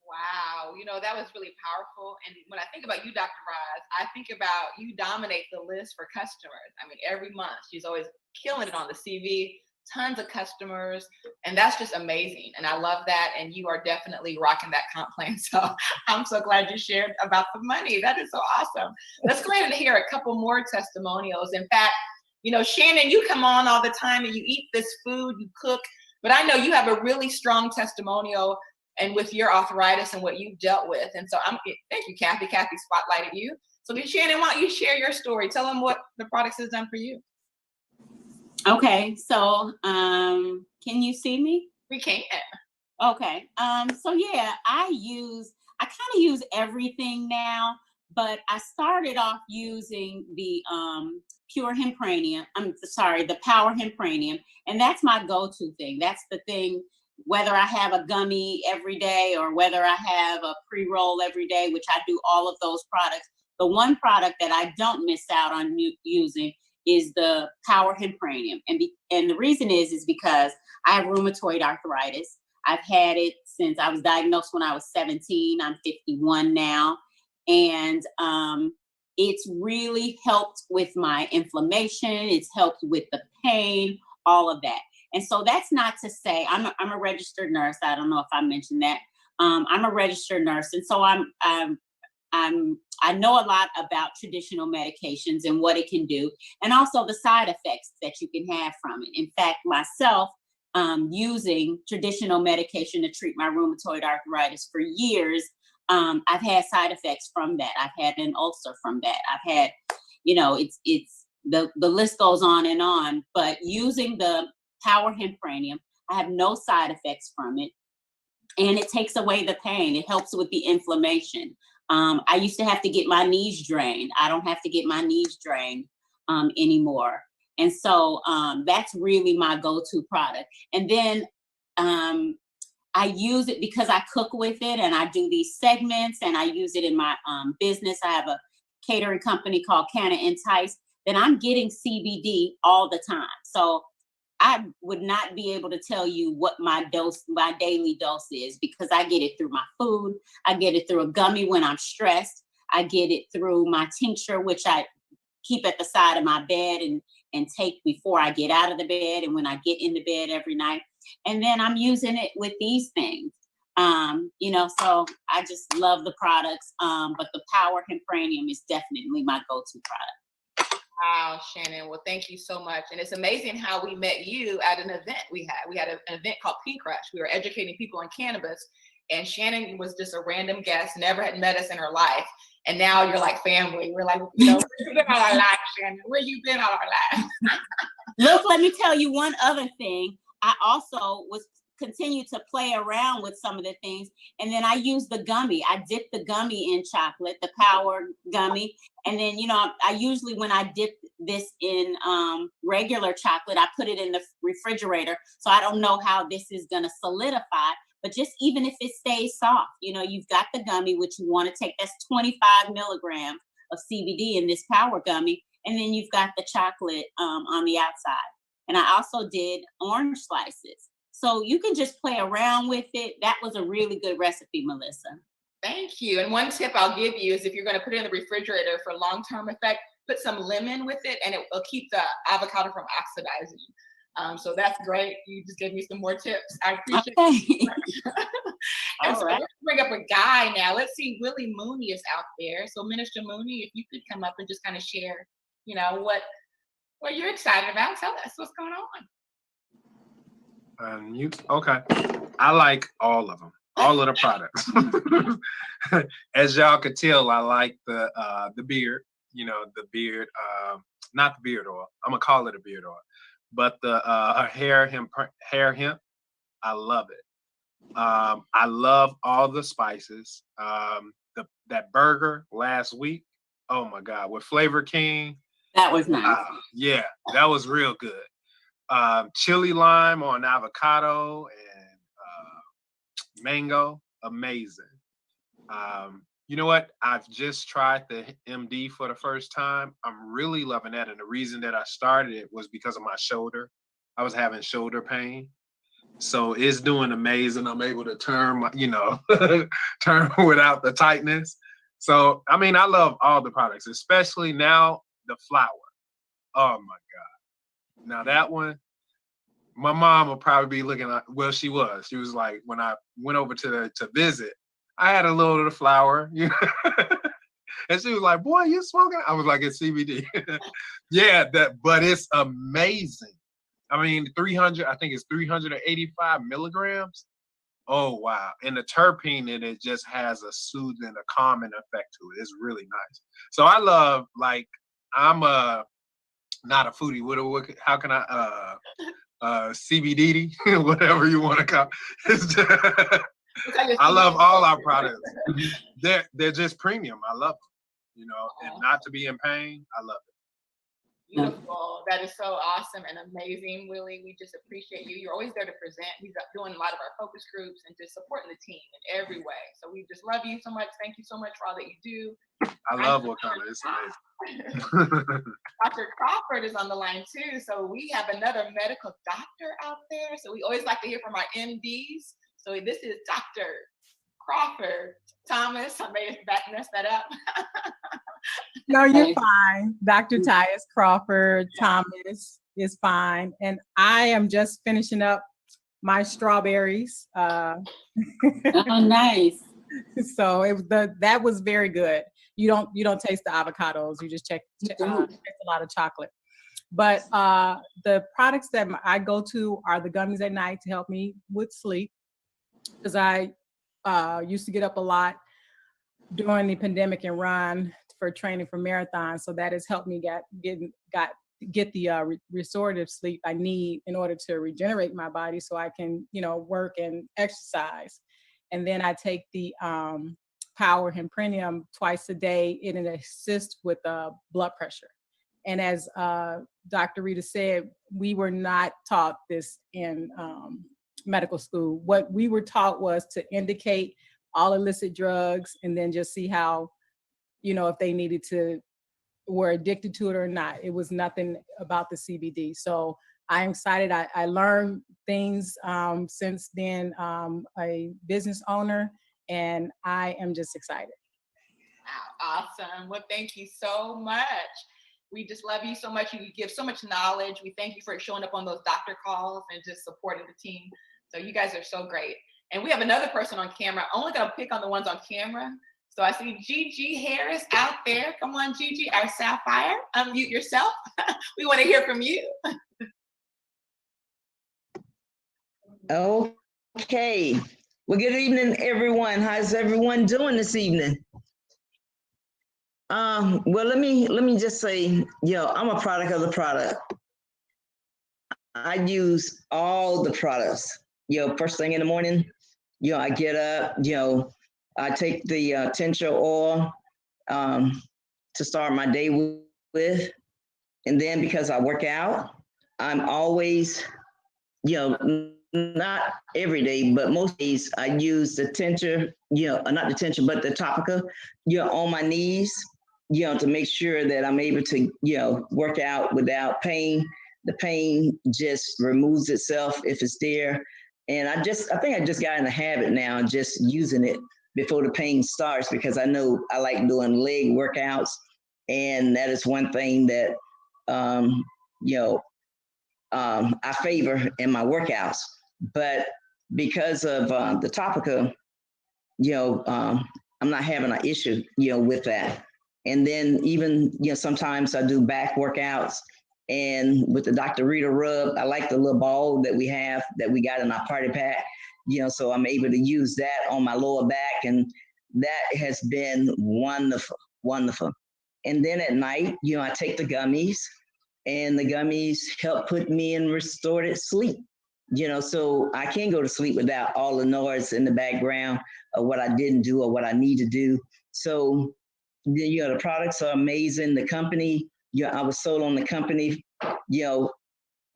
Wow, that was really powerful. And when I think about you, Dr. Roz, I think about you dominate the list for customers. I mean, every month she's always killing it on the CV, tons of customers, and that's just amazing. And I love that. And you are definitely rocking that comp plan. So I'm so glad you shared about the money. That is so awesome. Let's go ahead and hear a couple more testimonials. In fact, Shannon, you come on all the time and you eat this food, you cook, but I know you have a really strong testimonial and with your arthritis and what you've dealt with. And so thank you, Kathy. Kathy spotlighted you. So Shannon, why don't you share your story? Tell them what the products has done for you. Okay, so can you see me? We can. Okay, so yeah, I kind of use everything now, but I started off using the the Power Hempranium, and that's my go-to thing. That's the thing, whether I have a gummy every day or whether I have a pre-roll every day, which I do all of those products. The one product that I don't miss out on using is the Power Hempranium. And the reason is because I have rheumatoid arthritis. I've had it since I was diagnosed when I was 17. I'm 51 now. And it's really helped with my inflammation. It's helped with the pain, all of that. And so that's not to say, I'm a registered nurse. I don't know if I mentioned that. I'm a registered nurse. And so I know a lot about traditional medications and what it can do, and also the side effects that you can have from it. In fact, myself, using traditional medication to treat my rheumatoid arthritis for years, I've had side effects from that. I've had an ulcer from that. I've had, it's the list goes on, but using the Power Hempranium, I have no side effects from it. And it takes away the pain. It helps with the inflammation. I used to have to get my knees drained. I don't have to get my knees drained anymore. And so that's really my go-to product. And then I use it because I cook with it and I do these segments and I use it in my business. I have a catering company called Canna Entice. Then I'm getting CBD all the time. So I would not be able to tell you what my daily dose is, because I get it through my food. I get it through a gummy when I'm stressed. I get it through my tincture, which I keep at the side of my bed and take before I get out of the bed and when I get into bed every night. And then I'm using it with these things. So I just love the products. But the Power Hempranium is definitely my go-to product. Wow, Shannon. Well, thank you so much. And it's amazing how we met you at an event we had an event called Pink Crush. We were educating people on cannabis, and Shannon was just a random guest, never had met us in her life. And now you're like family. We're like, where you been all our life, Shannon? Where you been all our life? Look, let me tell you one other thing. I also continue to play around with some of the things. And then I use the gummy. I dip the gummy in chocolate, the Power gummy. And then, I usually, when I dip this in regular chocolate, I put it in the refrigerator. So I don't know how this is going to solidify. But just even if it stays soft, you've got the gummy, which you want to take. That's 25 milligrams of CBD in this Power gummy. And then you've got the chocolate on the outside. And I also did orange slices. So you can just play around with it. That was a really good recipe, Melissa. Thank you. And one tip I'll give you is if you're going to put it in the refrigerator for long-term effect, put some lemon with it, and it will keep the avocado from oxidizing. So that's great. You just gave me some more tips. I appreciate it. And so let's bring up a guy now. Let's see, Willie Mooney is out there. So Minister Mooney, if you could come up and just kind of share, what you're excited about. Tell us what's going on. Okay. I like all of them, all of the products. As y'all could tell, I like the beard, the beard, not the beard oil. I'm gonna call it a beard oil, but the hair hemp, I love it. I love all the spices. That burger last week, oh my God, with Flavor King. That was nice. Yeah, that was real good. Chili lime on avocado and mango, amazing. You know what? I've just tried the MD for the first time. I'm really loving that. And the reason that I started it was because of my shoulder. I was having shoulder pain. So it's doing amazing. I'm able to turn, turn without the tightness. So, I love all the products, especially now the flour. Oh my God. Now that one, my mom will probably be looking at, well, she was like, when I went over to visit, I had a little of the flour, and she was like, boy, you smoking? I was like, it's CBD. Yeah, but it's amazing. 300, I think it's 385 milligrams. Oh, wow. And the terpene in it just has a soothing, a calming effect to it. It's really nice. So I love, I'm not a foodie. How can I, CBD, whatever you want to call it. I love all our products. They're just premium. I love them, and not to be in pain. I love it. Beautiful. That is so awesome and amazing, Willie. We just appreciate you. You're always there to present. He's doing a lot of our focus groups and just supporting the team in every way. So we just love you so much. Thank you so much for all that you do. I love WaKanna. It's amazing. Dr. Crawford is on the line too. So we have another medical doctor out there. So we always like to hear from our MDs. So this is Dr. Crawford. Thomas, I may have messed that up. No, you're fine. Dr. Tyus Crawford, Thomas is fine. And I am just finishing up my strawberries. Oh, nice. So that was very good. You don't taste the avocados. You just taste a lot of chocolate. But the products that I go to are the gummies at night to help me with sleep, because I used to get up a lot during the pandemic and run for training for marathons. So that has helped me get the restorative sleep I need in order to regenerate my body so I can, work and exercise. And then I take the Power Hempranium twice a day. It assists with blood pressure. And as Dr. Rita said, we were not taught this in medical school. What we were taught was to indicate all illicit drugs and then just see how, if they were addicted to it or not. It was nothing about the CBD. So I'm excited. I learned things since being a business owner, and I am just excited. Wow, awesome. Well, thank you so much. We just love you so much. You give so much knowledge. We thank you for showing up on those doctor calls and just supporting the team. So you guys are so great. And we have another person on camera. I'm only gonna pick on the ones on camera. So I see Gigi Harris out there. Come on, Gigi, our Sapphire. Unmute yourself. We want to hear from you. Okay. Well, good evening, everyone. How's everyone doing this evening? Well, let me just say, I'm a product of the product. I use all the products. First thing in the morning, I get up, I take the tincture oil to start my day with. And then because I work out, I'm always, not every day, but most days I use the tincture, not the tincture, but the topica, on my knees, to make sure that I'm able to, work out without pain. The pain just removes itself if it's there. And I think I just got in the habit now of just using it before the pain starts, because I know I like doing leg workouts. And that is one thing that, I favor in my workouts. But because of the topica, I'm not having an issue, with that. And then even, sometimes I do back workouts, and with the Dr. Rita rub, I like the little ball that we got in our party pack, so I'm able to use that on my lower back, and that has been wonderful, wonderful. And then at night, I take the gummies, and the gummies help put me in restorative sleep, so I can go to sleep without all the noise in the background of what I didn't do or what I need to do. So, the products are amazing. The company, I was sold on the company,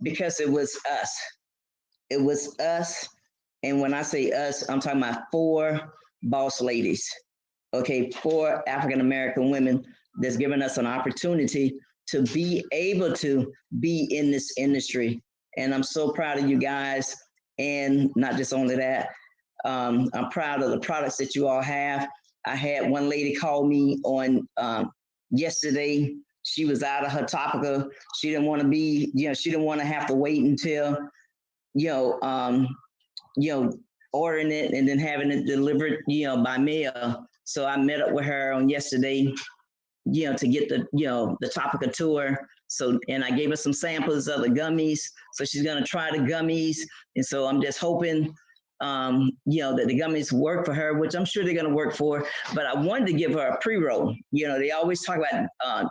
because it was us. It was us. And when I say us, I'm talking about 4 boss ladies, okay, 4 African-American women that's given us an opportunity to be able to be in this industry. And I'm so proud of you guys. And not just only that, I'm proud of the products that you all have. I had one lady call me on yesterday. She was out of her topica. She didn't want to be, she didn't want to have to wait until, ordering it and then having it delivered, by mail. So I met up with her on yesterday, to get the, the topica tour. So, and I gave her some samples of the gummies. So she's going to try the gummies. And so I'm just hoping, that the gummies work for her, which I'm sure they're going to work for her. But I wanted to give her a pre-roll. They always talk about,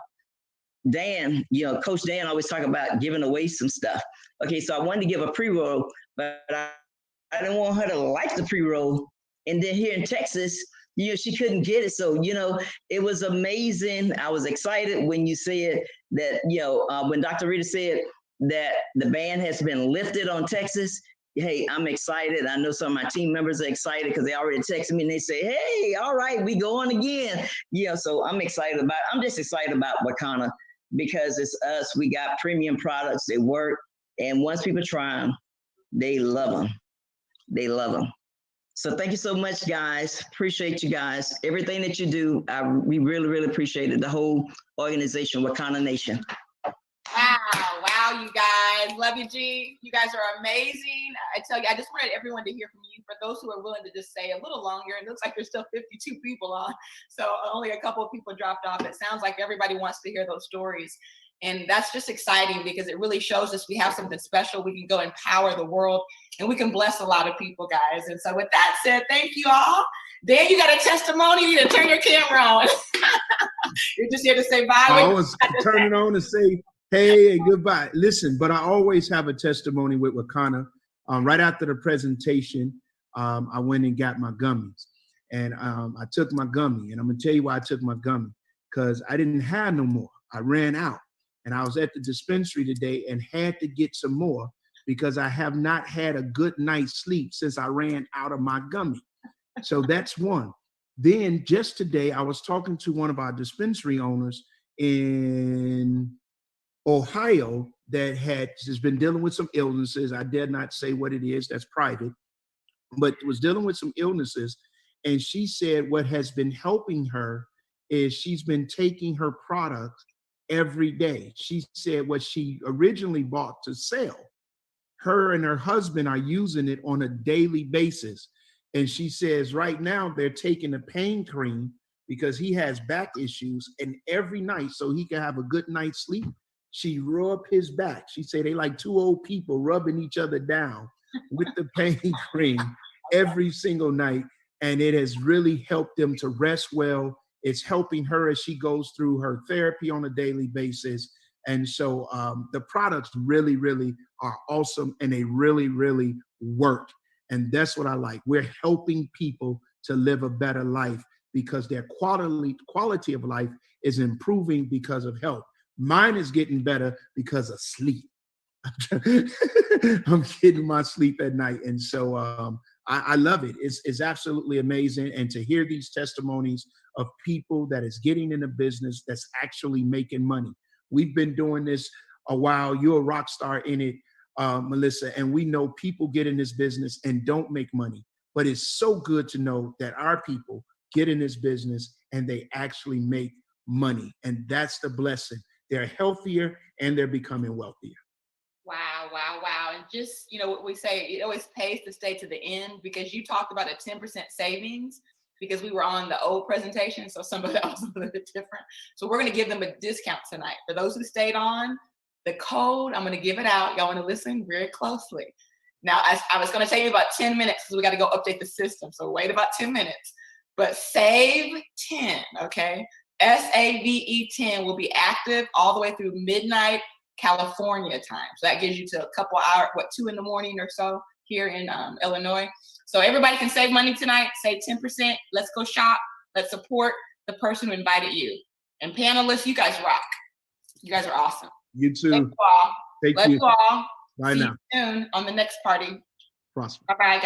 Dan, Coach Dan always talk about giving away some stuff. Okay, so I wanted to give a pre-roll, but I didn't want her to like the pre-roll. And then here in Texas, she couldn't get it. So, it was amazing. I was excited when you said that, when Dr. Rita said that the ban has been lifted on Texas. Hey, I'm excited. I know some of my team members are excited because they already texted me and they say, hey, all right, we go on again. So I'm excited I'm just excited about WaKanna, because it's us. We got premium products. They work. And once people try them, they love them. They love them. So thank you so much, guys. Appreciate you guys. Everything that you do, we really, really appreciate it. The whole organization, WaKanna Nation. Wow, you guys. Love you, G. You guys are amazing. I tell you, I just wanted everyone to hear from you. For those who are willing to just stay a little longer, it looks like there's still 52 people on, so only a couple of people dropped off. It sounds like everybody wants to hear those stories. And that's just exciting, because it really shows us we have something special. We can go empower the world, and we can bless a lot of people, guys. And so with that said, thank you all. Dan, you got a testimony? You need to turn your camera on. You're just here to say bye. I was turning on to say, hey, and goodbye. Listen, but I always have a testimony with WaKanna. Right after the presentation, I went and got my gummies. And I took my gummy. And I'm going to tell you why I took my gummy. Because I didn't have no more. I ran out. And I was at the dispensary today and had to get some more, because I have not had a good night's sleep since I ran out of my gummy. So that's one. Then just today, I was talking to one of our dispensary owners in Ohio that had just been dealing with some illnesses. I dare not say what it is, that's private, but was dealing with some illnesses. And she said what has been helping her is she's been taking her product every day. She said what she originally bought to sell, her and her husband are using it on a daily basis. And she says right now they're taking a pain cream because he has back issues, and every night, so he can have a good night's sleep, she rub his back. She said they like two old people rubbing each other down with the pain cream every single night. And it has really helped them to rest well. It's helping her as she goes through her therapy on a daily basis. And so the products really, really are awesome, and they really, really work. And that's what I like. We're helping people to live a better life because their quality of life is improving because of health. Mine is getting better because of sleep. I'm getting my sleep at night. And so I love it. It's absolutely amazing. And to hear these testimonies of people that is getting in a business that's actually making money. We've been doing this a while. You're a rock star in it, Melissa, and we know people get in this business and don't make money. But it's so good to know that our people get in this business and they actually make money. And that's the blessing. They're healthier and they're becoming wealthier. Wow, wow, wow. And just, you know, what we say, it always pays to stay to the end, because you talked about a 10% savings because we were on the old presentation. So some of that was a little bit different. So we're going to give them a discount tonight. For those who stayed on, the code, I'm going to give it out. Y'all want to listen very closely. Now, I was going to tell you about 10 minutes because we got to go update the system. So wait about 10 minutes. But save 10, okay? SAVE 10 will be active all the way through midnight California time. So that gives you to a couple hours, 2 in the morning or so here in Illinois. So everybody can save money tonight, save 10%. Let's go shop. Let's support the person who invited you. And panelists, you guys rock. You guys are awesome. You too. Thank you all. Thank Love you. you all. Bye See now. you soon on the next party. Prosper. Bye-bye, guys.